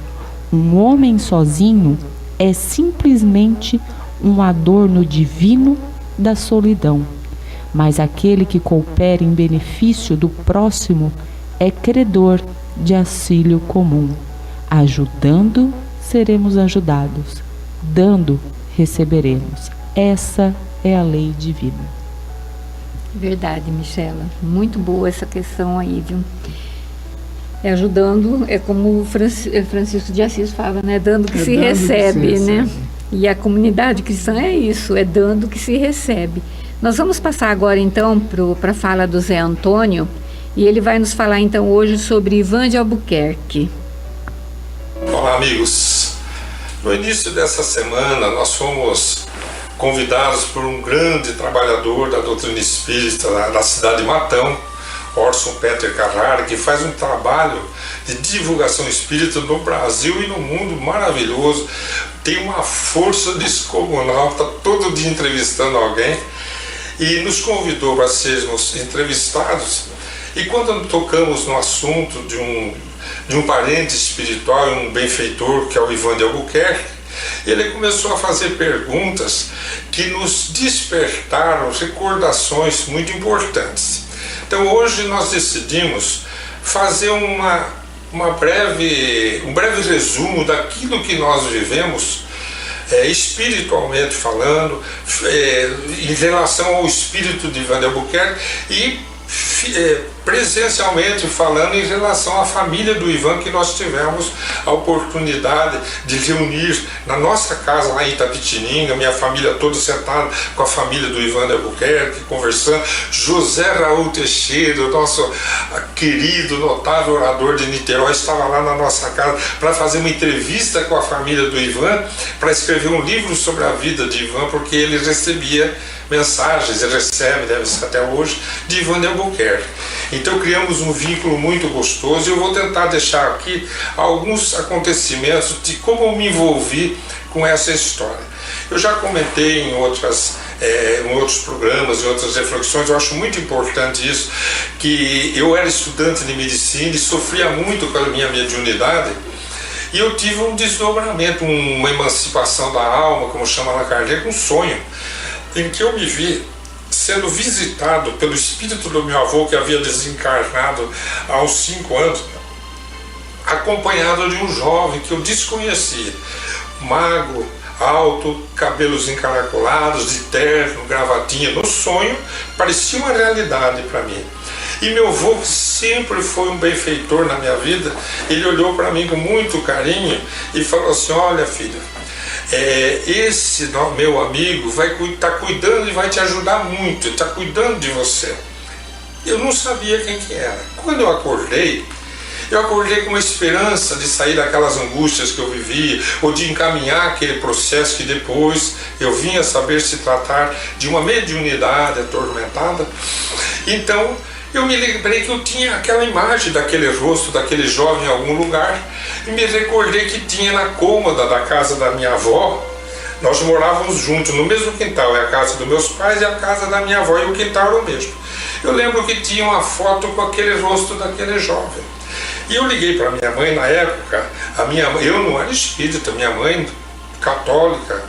Um homem sozinho é simplesmente um adorno divino da solidão. Mas aquele que coopera em benefício do próximo é credor de auxílio comum. Ajudando, seremos ajudados. Dando, receberemos. Essa é a lei divina. Verdade, Michela. Muito boa essa questão aí, viu? Ajudando, é como o Francisco de Assis fala, né? Dando que se recebe, né? E a comunidade cristã é isso, é dando que se recebe. Nós vamos passar agora, então, para a fala do Zé Antônio, e ele vai nos falar, então, hoje sobre Ivan de Albuquerque. Olá, amigos. No início dessa semana, nós fomos convidados por um grande trabalhador da doutrina espírita da cidade de Matão, Orson Peter Carrara, que faz um trabalho de divulgação espírita no Brasil e no mundo maravilhoso. Tem uma força descomunal, está todo dia entrevistando alguém, e nos convidou para sermos entrevistados. E quando tocamos no assunto de um parente espiritual e um benfeitor, que é o Ivan de Albuquerque, ele começou a fazer perguntas que nos despertaram recordações muito importantes. Então hoje nós decidimos fazer um breve resumo daquilo que nós vivemos, espiritualmente falando, em relação ao espírito de Ivan de Albuquerque, e presencialmente falando em relação à família do Ivan, que nós tivemos a oportunidade de reunir na nossa casa lá em Itapetininga, minha família toda sentada com a família do Ivan de Albuquerque, conversando. José Raul Teixeira, o nosso querido, notável orador de Niterói, estava lá na nossa casa para fazer uma entrevista com a família do Ivan, para escrever um livro sobre a vida de Ivan, porque ele recebia mensagens, e recebe, deve ser até hoje, de Ivan de Albuquerque. Então criamos um vínculo muito gostoso, e eu vou tentar deixar aqui alguns acontecimentos de como eu me envolvi com essa história. Eu já comentei em outros programas, em outras reflexões, eu acho muito importante isso, que eu era estudante de medicina e sofria muito com a minha mediunidade, e eu tive um desdobramento, uma emancipação da alma, como chama Allan Kardec, um sonho, em que eu me vi sendo visitado pelo espírito do meu avô, que havia desencarnado há uns 5 anos, acompanhado de um jovem que eu desconhecia, magro, alto, cabelos encaracolados, de terno, gravatinha. No sonho parecia uma realidade para mim. E meu avô sempre foi um benfeitor na minha vida. Ele olhou para mim com muito carinho e falou assim: olha, filho, esse meu amigo vai estar cuidando e vai te ajudar muito, está cuidando de você. Eu não sabia quem que era. Quando eu acordei com uma esperança de sair daquelas angústias que eu vivia, ou de encaminhar aquele processo que depois eu vinha saber se tratar de uma mediunidade atormentada. Então eu me lembrei que eu tinha aquela imagem daquele rosto, daquele jovem em algum lugar, e me recordei que tinha na cômoda da casa da minha avó Nós morávamos juntos, no mesmo quintal, é a casa dos meus pais e a casa da minha avó, e o quintal era o mesmo. Eu lembro que tinha uma foto com aquele rosto daquele jovem. E eu liguei para minha mãe na época, eu não era espírita, minha mãe católica,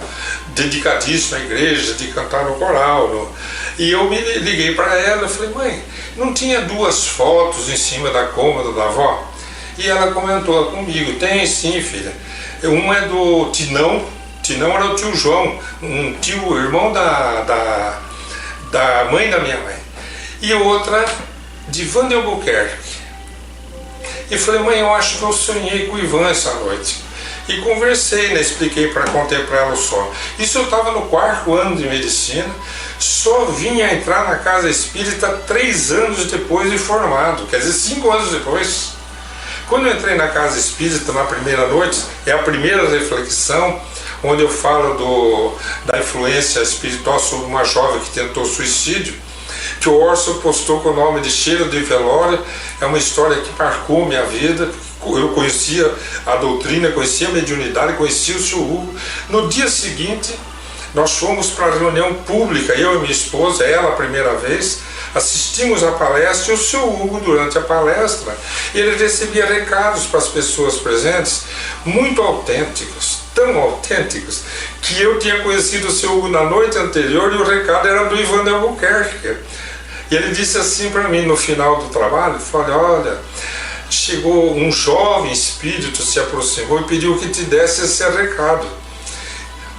dedicadíssima à igreja, de cantar no coral. E eu me liguei para ela e falei, mãe, não tinha 2 fotos em cima da cômoda da avó? E ela comentou comigo, tem sim, filha. Uma é do Tinão era o tio João, um tio, irmão da mãe da minha mãe. E outra de Ivan de Albuquerque. E falei, mãe, eu acho que eu sonhei com o Ivan essa noite. E conversei, né? Contei para ela o sonho. Isso eu estava no 4º ano de medicina, só vinha entrar na casa espírita 3 anos depois de formado, quer dizer, 5 anos depois. Quando eu entrei na casa espírita na primeira noite, é a primeira reflexão, onde eu falo da influência espiritual sobre uma jovem que tentou suicídio, que o Orson postou com o nome de Cheiro de Velório. É uma história que marcou minha vida. Eu conhecia a doutrina, conhecia a mediunidade, conhecia o Sr. Hugo. No dia seguinte, nós fomos para a reunião pública, eu e minha esposa, ela a primeira vez, assistimos a palestra, e o Sr. Hugo, durante a palestra, ele recebia recados para as pessoas presentes, muito autênticos, tão autênticos, que eu tinha conhecido o Sr. Hugo na noite anterior, e o recado era do Ivan de Albuquerque. E ele disse assim para mim, no final do trabalho, falou, olha, chegou um jovem espírito, se aproximou e pediu que te desse esse recado.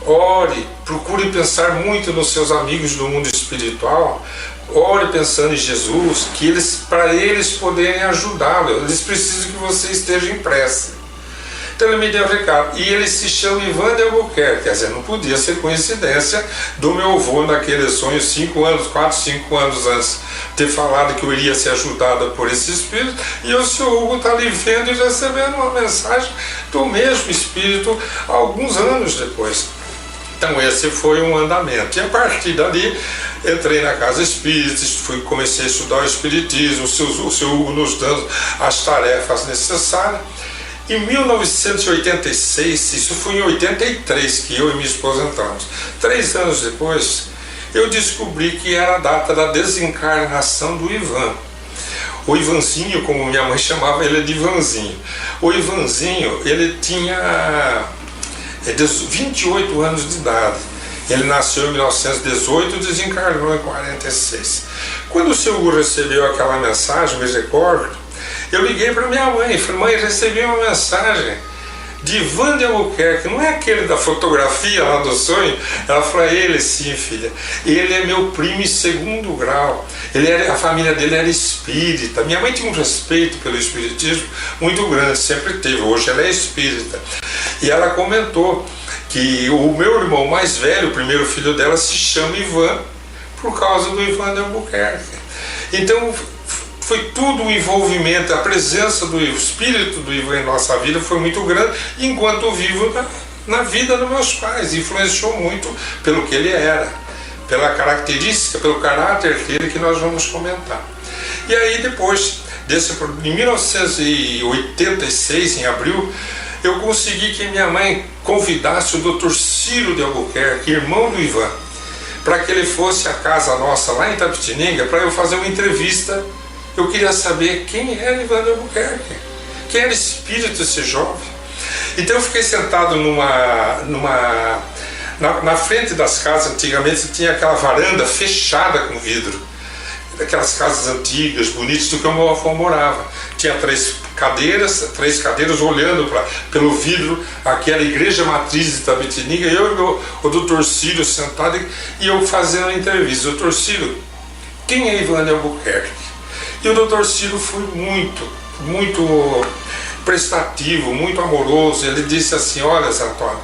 Ore, procure pensar muito nos seus amigos do mundo espiritual, ore pensando em Jesus, que para eles poderem ajudá-lo, eles precisam que você esteja em prece. Então ele me deu o recado, e ele se chama Ivan de Albuquerque, quer dizer, não podia ser coincidência do meu avô naquele sonho 4, 5 anos antes, ter falado que eu iria ser ajudada por esse espírito, e o Sr. Hugo está ali vendo e recebendo uma mensagem do mesmo espírito alguns anos depois. Então esse foi um andamento, e a partir dali entrei na casa espírita, comecei a estudar o espiritismo, o Sr. Hugo nos dando as tarefas necessárias. Em 1986, isso foi em 83 que eu e minha esposa entramos. 3 anos depois, eu descobri que era a data da desencarnação do Ivan. O Ivanzinho, como minha mãe chamava ele de Ivanzinho. O Ivanzinho, ele tinha 28 anos de idade. Ele nasceu em 1918 e desencarnou em 46. Quando o Sr. Hugo recebeu aquela mensagem, me recordo, eu liguei para minha mãe e falei, mãe, recebi uma mensagem de Ivan de Albuquerque, não é aquele da fotografia lá do sonho? Ela falou, ele sim, filha, ele é meu primo em 2º grau, a família dele era espírita. Minha mãe tinha um respeito pelo espiritismo muito grande, sempre teve, hoje ela é espírita. E ela comentou que o meu irmão mais velho, o primeiro filho dela, se chama Ivan, por causa do Ivan de Albuquerque. Então, foi tudo o envolvimento, a presença do espírito do Ivan em nossa vida foi muito grande, enquanto vivo na vida dos meus pais, influenciou muito pelo que ele era, pela característica, pelo caráter dele que nós vamos comentar. E aí depois, em 1986, em abril, eu consegui que minha mãe convidasse o Dr. Ciro de Albuquerque, irmão do Ivan, para que ele fosse à casa nossa lá em Itapetininga, para eu fazer uma entrevista. Eu queria saber quem era Ivan de Albuquerque, quem era espírito esse jovem. Então eu fiquei sentado na frente das casas. Antigamente tinha aquela varanda fechada com vidro, daquelas casas antigas, bonitas, do que o meu avô morava. Tinha 3 cadeiras olhando pelo vidro, aquela igreja matriz de Itapetininga, eu e o doutor Ciro sentado, e eu fazendo a entrevista. Doutor Ciro, quem é Ivan de Albuquerque? E o doutor Ciro foi muito prestativo, muito amoroso. Ele disse assim, olha, Zé Antônio,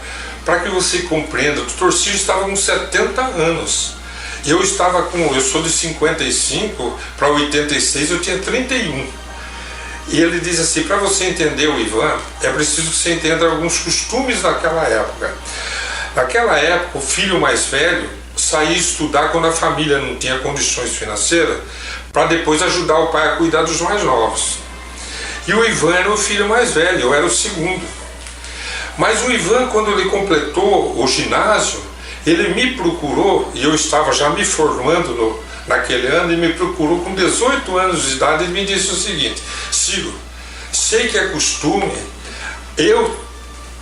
para que você compreenda, o doutor Ciro estava com 70 anos. Eu sou de 55 para 86, eu tinha 31. E ele diz assim, para você entender o Ivan, é preciso que você entenda alguns costumes daquela época. Naquela época, o filho mais velho saía estudar quando a família não tinha condições financeiras, para depois ajudar o pai a cuidar dos mais novos. E o Ivan era o filho mais velho, eu era o segundo. Mas o Ivan, quando ele completou o ginásio, ele me procurou, e eu estava já me formando naquele ano, e me procurou com 18 anos de idade e me disse o seguinte: Ciro, sei que é costume,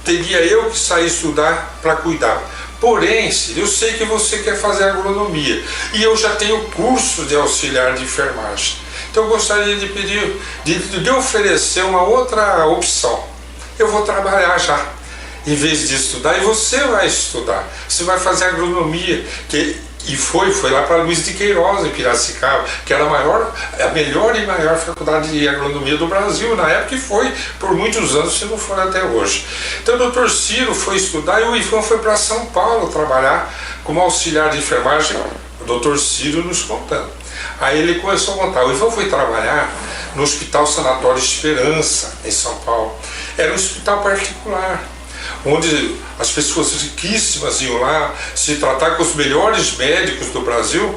teria eu que sair estudar para cuidar. Porém, Ciro, eu sei que você quer fazer agronomia e eu já tenho curso de auxiliar de enfermagem. Então eu gostaria de pedir, de oferecer uma outra opção. Eu vou trabalhar já, em vez de estudar, e você vai estudar. Você vai fazer agronomia, e foi lá para Luiz de Queiroz, em Piracicaba, que era a melhor e maior faculdade de agronomia do Brasil na época, e foi por muitos anos, se não for até hoje. Então o Dr. Ciro foi estudar e o Ivan foi para São Paulo trabalhar como auxiliar de enfermagem, o Dr. Ciro nos contando. Aí ele começou a contar. O Ivan foi trabalhar no Hospital Sanatório Esperança, em São Paulo. Era um hospital particular, onde as pessoas riquíssimas iam lá se tratar com os melhores médicos do Brasil,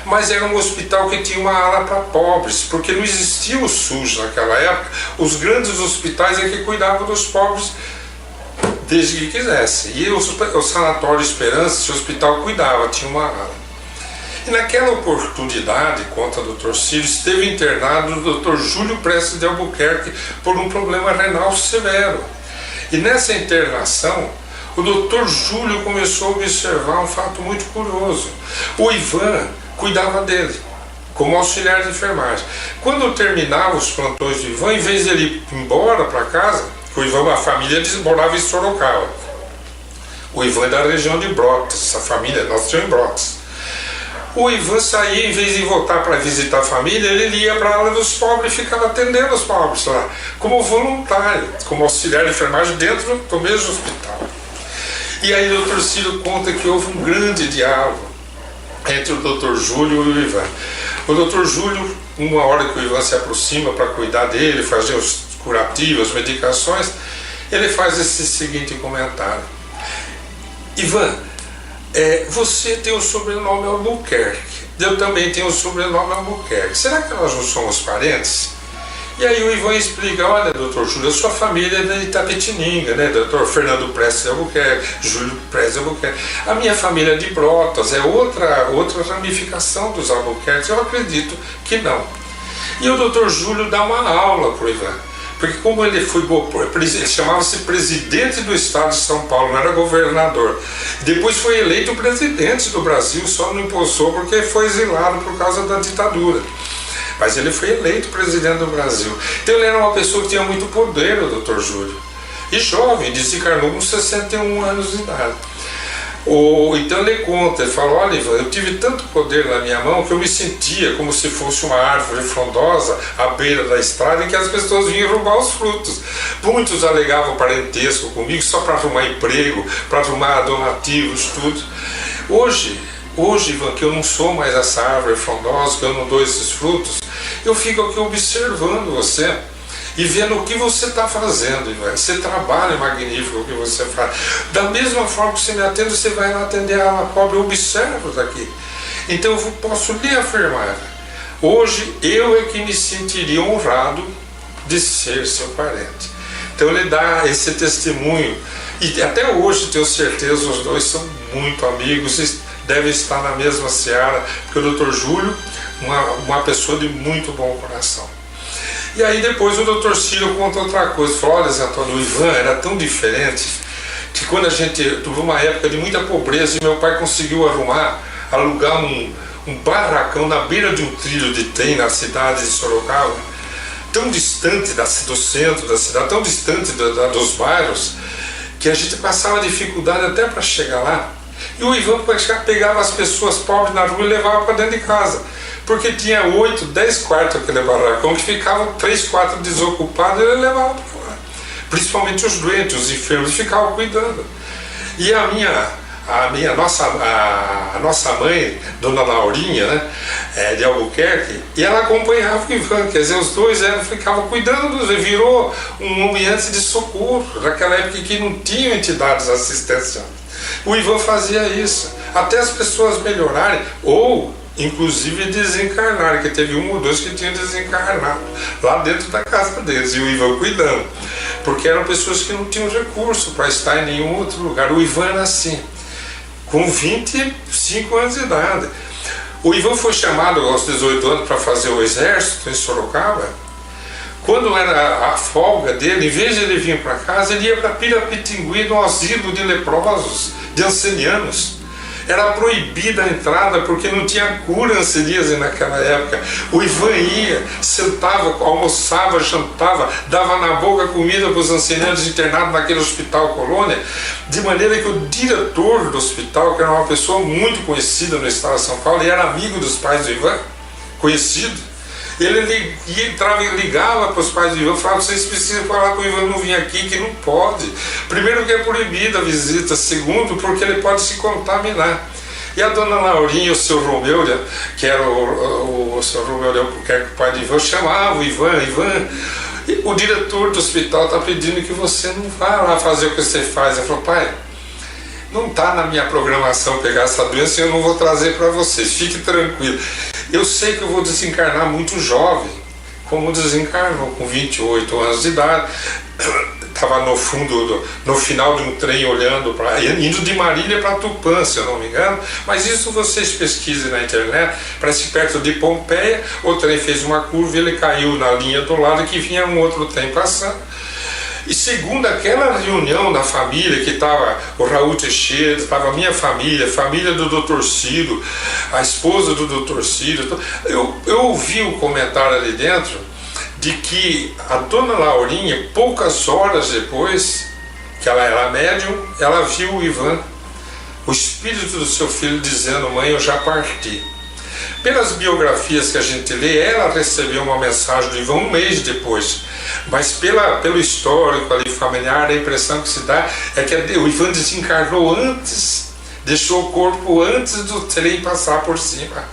mas era um hospital que tinha uma ala para pobres, porque não existia o SUS naquela época. Os grandes hospitais é que cuidavam dos pobres desde que quisessem. E o Sanatório Esperança, esse hospital cuidava, tinha uma ala. E naquela oportunidade, conta o Dr. Ciro, esteve internado o Dr. Júlio Prestes de Albuquerque por um problema renal severo. E nessa internação, o Dr. Júlio começou a observar um fato muito curioso. O Ivan cuidava dele, como auxiliar de enfermagem. Quando terminava os plantões do Ivan, em vez de ele ir embora para casa, o Ivan, a família morava em Sorocaba. O Ivan é da região de Brotas, a família nasceu em Brotas. O Ivan saía, em vez de voltar para visitar a família, ele ia para a ala dos pobres e ficava atendendo os pobres lá, como voluntário, como auxiliar de enfermagem dentro do mesmo hospital. E aí o Dr. Ciro conta que houve um grande diálogo entre o Dr. Júlio e o Ivan. O Dr. Júlio, uma hora que o Ivan se aproxima para cuidar dele, fazer os curativos, as medicações, ele faz esse seguinte comentário: Ivan, você tem o sobrenome Albuquerque, eu também tenho o sobrenome Albuquerque, será que nós não somos parentes? E aí o Ivan explica: olha, doutor Júlio, a sua família é de Itapetininga, né? Doutor Fernando Prestes de Albuquerque, Júlio Prestes de Albuquerque. A minha família é de Brotas, é outra ramificação dos Albuquerques. Eu acredito que não. E o doutor Júlio dá uma aula para o Ivan, porque como ele chamava-se presidente do estado de São Paulo, não era governador. Depois foi eleito presidente do Brasil, só não impulsou porque foi exilado por causa da ditadura. Mas ele foi eleito presidente do Brasil. Então ele era uma pessoa que tinha muito poder, o Dr. Júlio. E jovem, desencarnou com 61 anos de idade. Então ele conta, ele fala: olha, Ivan, eu tive tanto poder na minha mão que eu me sentia como se fosse uma árvore frondosa à beira da estrada em que as pessoas vinham roubar os frutos. Muitos alegavam parentesco comigo só para arrumar emprego, para arrumar donativos, tudo. Hoje, Ivan, que eu não sou mais essa árvore frondosa, que eu não dou esses frutos, eu fico aqui observando você e vendo o que você está fazendo, Ivan. Você trabalha magnífico o que você faz. Da mesma forma que você me atende, você vai lá atender a ala pobre, eu observo daqui. Então eu posso lhe afirmar, hoje eu é que me sentiria honrado de ser seu parente. Então ele dá esse testemunho, e até hoje tenho certeza os dois são muito amigos e devem estar na mesma seara, porque o Dr. Júlio, uma pessoa de muito bom coração. E aí depois o Dr. Ciro conta outra coisa, falou: olha, Zé Antônio, o Ivan era tão diferente que quando a gente teve uma época de muita pobreza e meu pai conseguiu alugar um barracão na beira de um trilho de trem na cidade de Sorocaba, tão distante do centro da cidade, tão distante dos bairros, que a gente passava dificuldade até para chegar lá. E o Ivan pegava as pessoas pobres na rua e levava para dentro de casa, porque tinha 8, 10 quartos aquele barracão que ficavam 3, 4 desocupados, e ele levava para lá. Principalmente os doentes, os enfermos, ficavam cuidando. E a nossa mãe, Dona Laurinha, né, de Albuquerque, e ela acompanhava o Ivan, quer dizer, os dois ficavam cuidando dos, virou um ambiente de socorro, naquela época que não tinham entidades assistenciais. O Ivan fazia isso, até as pessoas melhorarem, ou inclusive desencarnarem, que teve um ou dois que tinham desencarnado lá dentro da casa deles, e o Ivan cuidando. porque eram pessoas que não tinham recurso para estar em nenhum outro lugar. O Ivan era assim, com 25 anos de idade. O Ivan foi chamado aos 18 anos para fazer o exército em Sorocaba. Quando era a folga dele, em vez de ele vir para casa, ele ia para Pirapitingui, no asilo de leprosos, de ancianos. Era proibida a entrada porque não tinha cura hanseníase naquela época. O Ivan ia, sentava, almoçava, jantava, dava na boca comida para os ancianos internados naquele hospital Colônia, de maneira que o diretor do hospital, que era uma pessoa muito conhecida no estado de São Paulo, e era amigo dos pais do Ivan, conhecido, ele entrava e ligava para os pais do Ivan, falava: vocês precisam falar com o Ivan não vir aqui, que não pode. Primeiro, que é proibida a visita. Segundo, porque ele pode se contaminar. E a dona Laurinha e o seu Romeu, que era o seu Romeu de Albuquerque, o pai do Ivan, chamava o Ivan: o diretor do hospital está pedindo que você não vá lá fazer o que você faz. Ele falou: pai, não está na minha programação pegar essa doença e eu não vou trazer para vocês, fique tranquilo. Eu sei que eu vou desencarnar muito jovem, como desencarnou com 28 anos de idade. Estava no fundo, no final de um trem, olhando para, indo de Marília para Tupã, se eu não me engano. Mas isso vocês pesquisem na internet. Parece perto de Pompeia. O trem fez uma curva e ele caiu na linha do lado, que vinha um outro trem passando. E segundo aquela reunião da família, que estava o Raul Teixeira, estava a minha família, a família do Dr. Ciro, a esposa do Dr. Ciro, eu ouvi um comentário ali dentro de que a dona Laurinha, poucas horas depois, que ela era médium, ela viu o Ivan, o espírito do seu filho, dizendo: mãe, eu já parti. Pelas biografias que a gente lê, ela recebeu uma mensagem do Ivan um mês depois, mas pelo histórico ali familiar, a impressão que se dá é que o Ivan desencarnou antes, deixou o corpo antes do trem passar por cima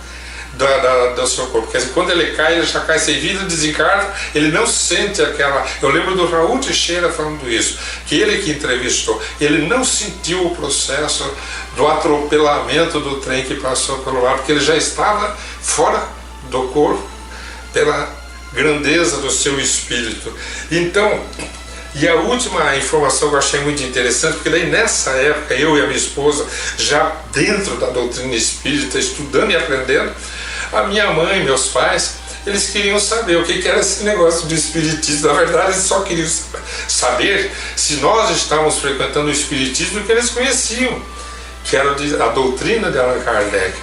do seu corpo. Quer dizer, quando ele cai, ele já cai sem vida, desencarna, ele não sente aquela... Eu lembro do Raul Teixeira falando isso, que ele que entrevistou, ele não sentiu o processo do atropelamento do trem que passou pelo lado, porque ele já estava fora do corpo pela grandeza do seu espírito. Então, e a última informação que eu achei muito interessante, porque daí nessa época, eu e a minha esposa, já dentro da doutrina espírita, estudando e aprendendo, a minha mãe e meus pais, eles queriam saber o que era esse negócio do espiritismo. Na verdade, eles só queriam saber se nós estávamos frequentando o espiritismo, que eles conheciam, que era a doutrina de Allan Kardec.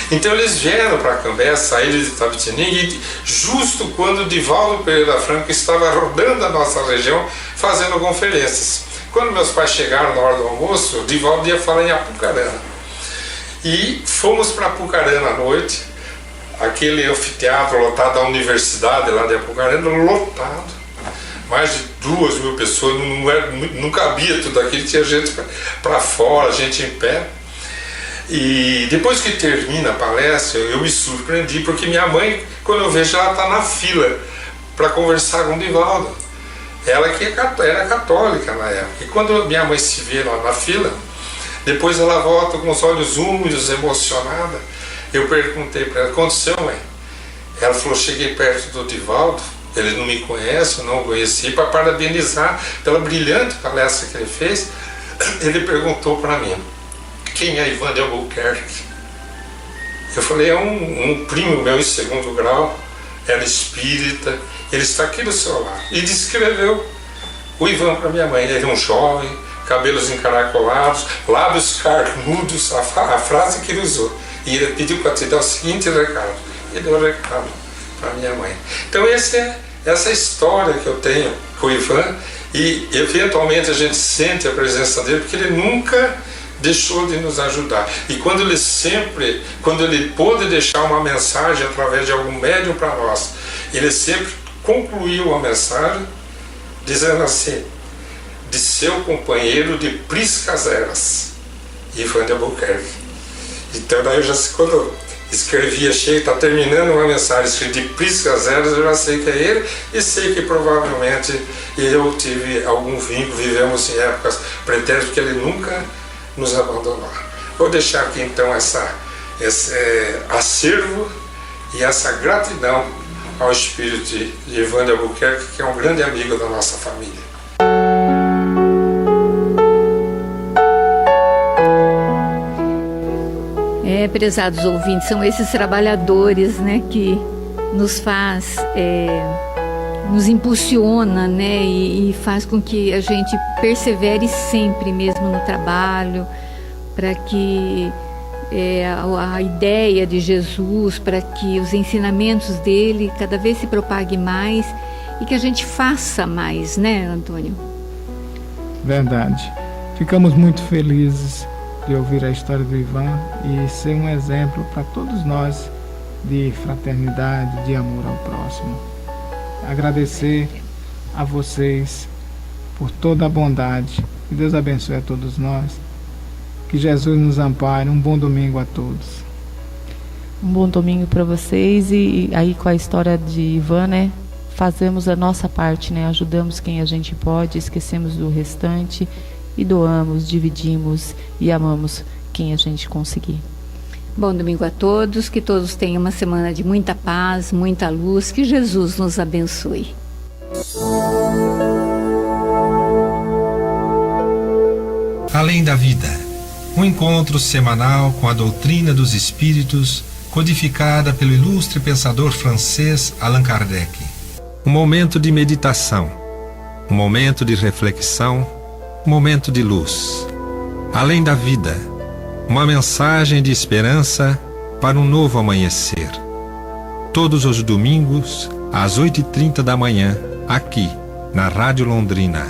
Então eles vieram para Cambé, saíram de Itapetininga, justo quando Divaldo Pereira Franco estava rodando a nossa região, fazendo conferências. Quando meus pais chegaram na hora do almoço, Divaldo ia falar em Apucarana. E fomos para Apucarana à noite, aquele anfiteatro lotado da universidade lá de Apucarana, lotado. Mais de 2.000 pessoas, não cabia tudo aquilo, tinha gente para fora, gente em pé. E depois que termina a palestra, eu me surpreendi, porque minha mãe, quando eu vejo, ela está na fila para conversar com o Divaldo. Ela que era católica na época. E quando minha mãe se vê lá na fila, depois ela volta com os olhos úmidos, emocionada. Eu perguntei para ela: aconteceu, mãe? Ela falou: cheguei perto do Divaldo, ele não me conhece, eu não o conheci, para parabenizar pela brilhante palestra que ele fez. Ele perguntou para mim: quem é Ivan de Albuquerque? Eu falei: é um primo meu em segundo grau, era espírita, ele está aqui do seu lado. E descreveu o Ivan para minha mãe. Ele é um jovem, cabelos encaracolados, lábios carnudos, a frase que ele usou. E ele pediu para te dar o seguinte recado. E deu o recado para minha mãe. Então essa história que eu tenho com o Ivan, e eventualmente a gente sente a presença dele, porque ele nunca deixou de nos ajudar. E quando ele pôde deixar uma mensagem através de algum médium para nós, ele sempre concluiu a mensagem dizendo assim: de seu companheiro de Priscas Eras, Ivan de Albuquerque. Então daí eu já sei, quando eu escrevi, achei, está terminando uma mensagem escrita de Priscas Eras, eu já sei que é ele, e sei que provavelmente eu tive algum vínculo, vivemos em épocas pretéritas, porque ele nunca nos abandonou. Vou deixar aqui então esse acervo e essa gratidão ao espírito de Ivan de Albuquerque, que é um grande amigo da nossa família. prezados ouvintes, são esses trabalhadores, né, que nos faz, nos impulsiona, né, e faz com que a gente persevere sempre mesmo no trabalho, para que a ideia de Jesus, para que os ensinamentos dele cada vez se propague mais e que a gente faça mais, né, Antônio? Verdade. Ficamos muito felizes de ouvir a história do Ivan e ser um exemplo para todos nós de fraternidade, de amor ao próximo. Agradecer a vocês por toda a bondade. Que Deus abençoe a todos nós. Que Jesus nos ampare. Um bom domingo a todos. Um bom domingo para vocês. E aí, com a história de Ivan, né, fazemos a nossa parte, né, ajudamos quem a gente pode, esquecemos do restante e doamos, dividimos e amamos quem a gente conseguir. Bom domingo a todos, que todos tenham uma semana de muita paz, muita luz, que Jesus nos abençoe. Além da vida, um encontro semanal com a doutrina dos espíritos, codificada pelo ilustre pensador francês Allan Kardec. Um momento de meditação, um momento de reflexão, um momento de luz. Além da vida, uma mensagem de esperança para um novo amanhecer. Todos os domingos, às 8h30 da manhã, aqui, na Rádio Londrina.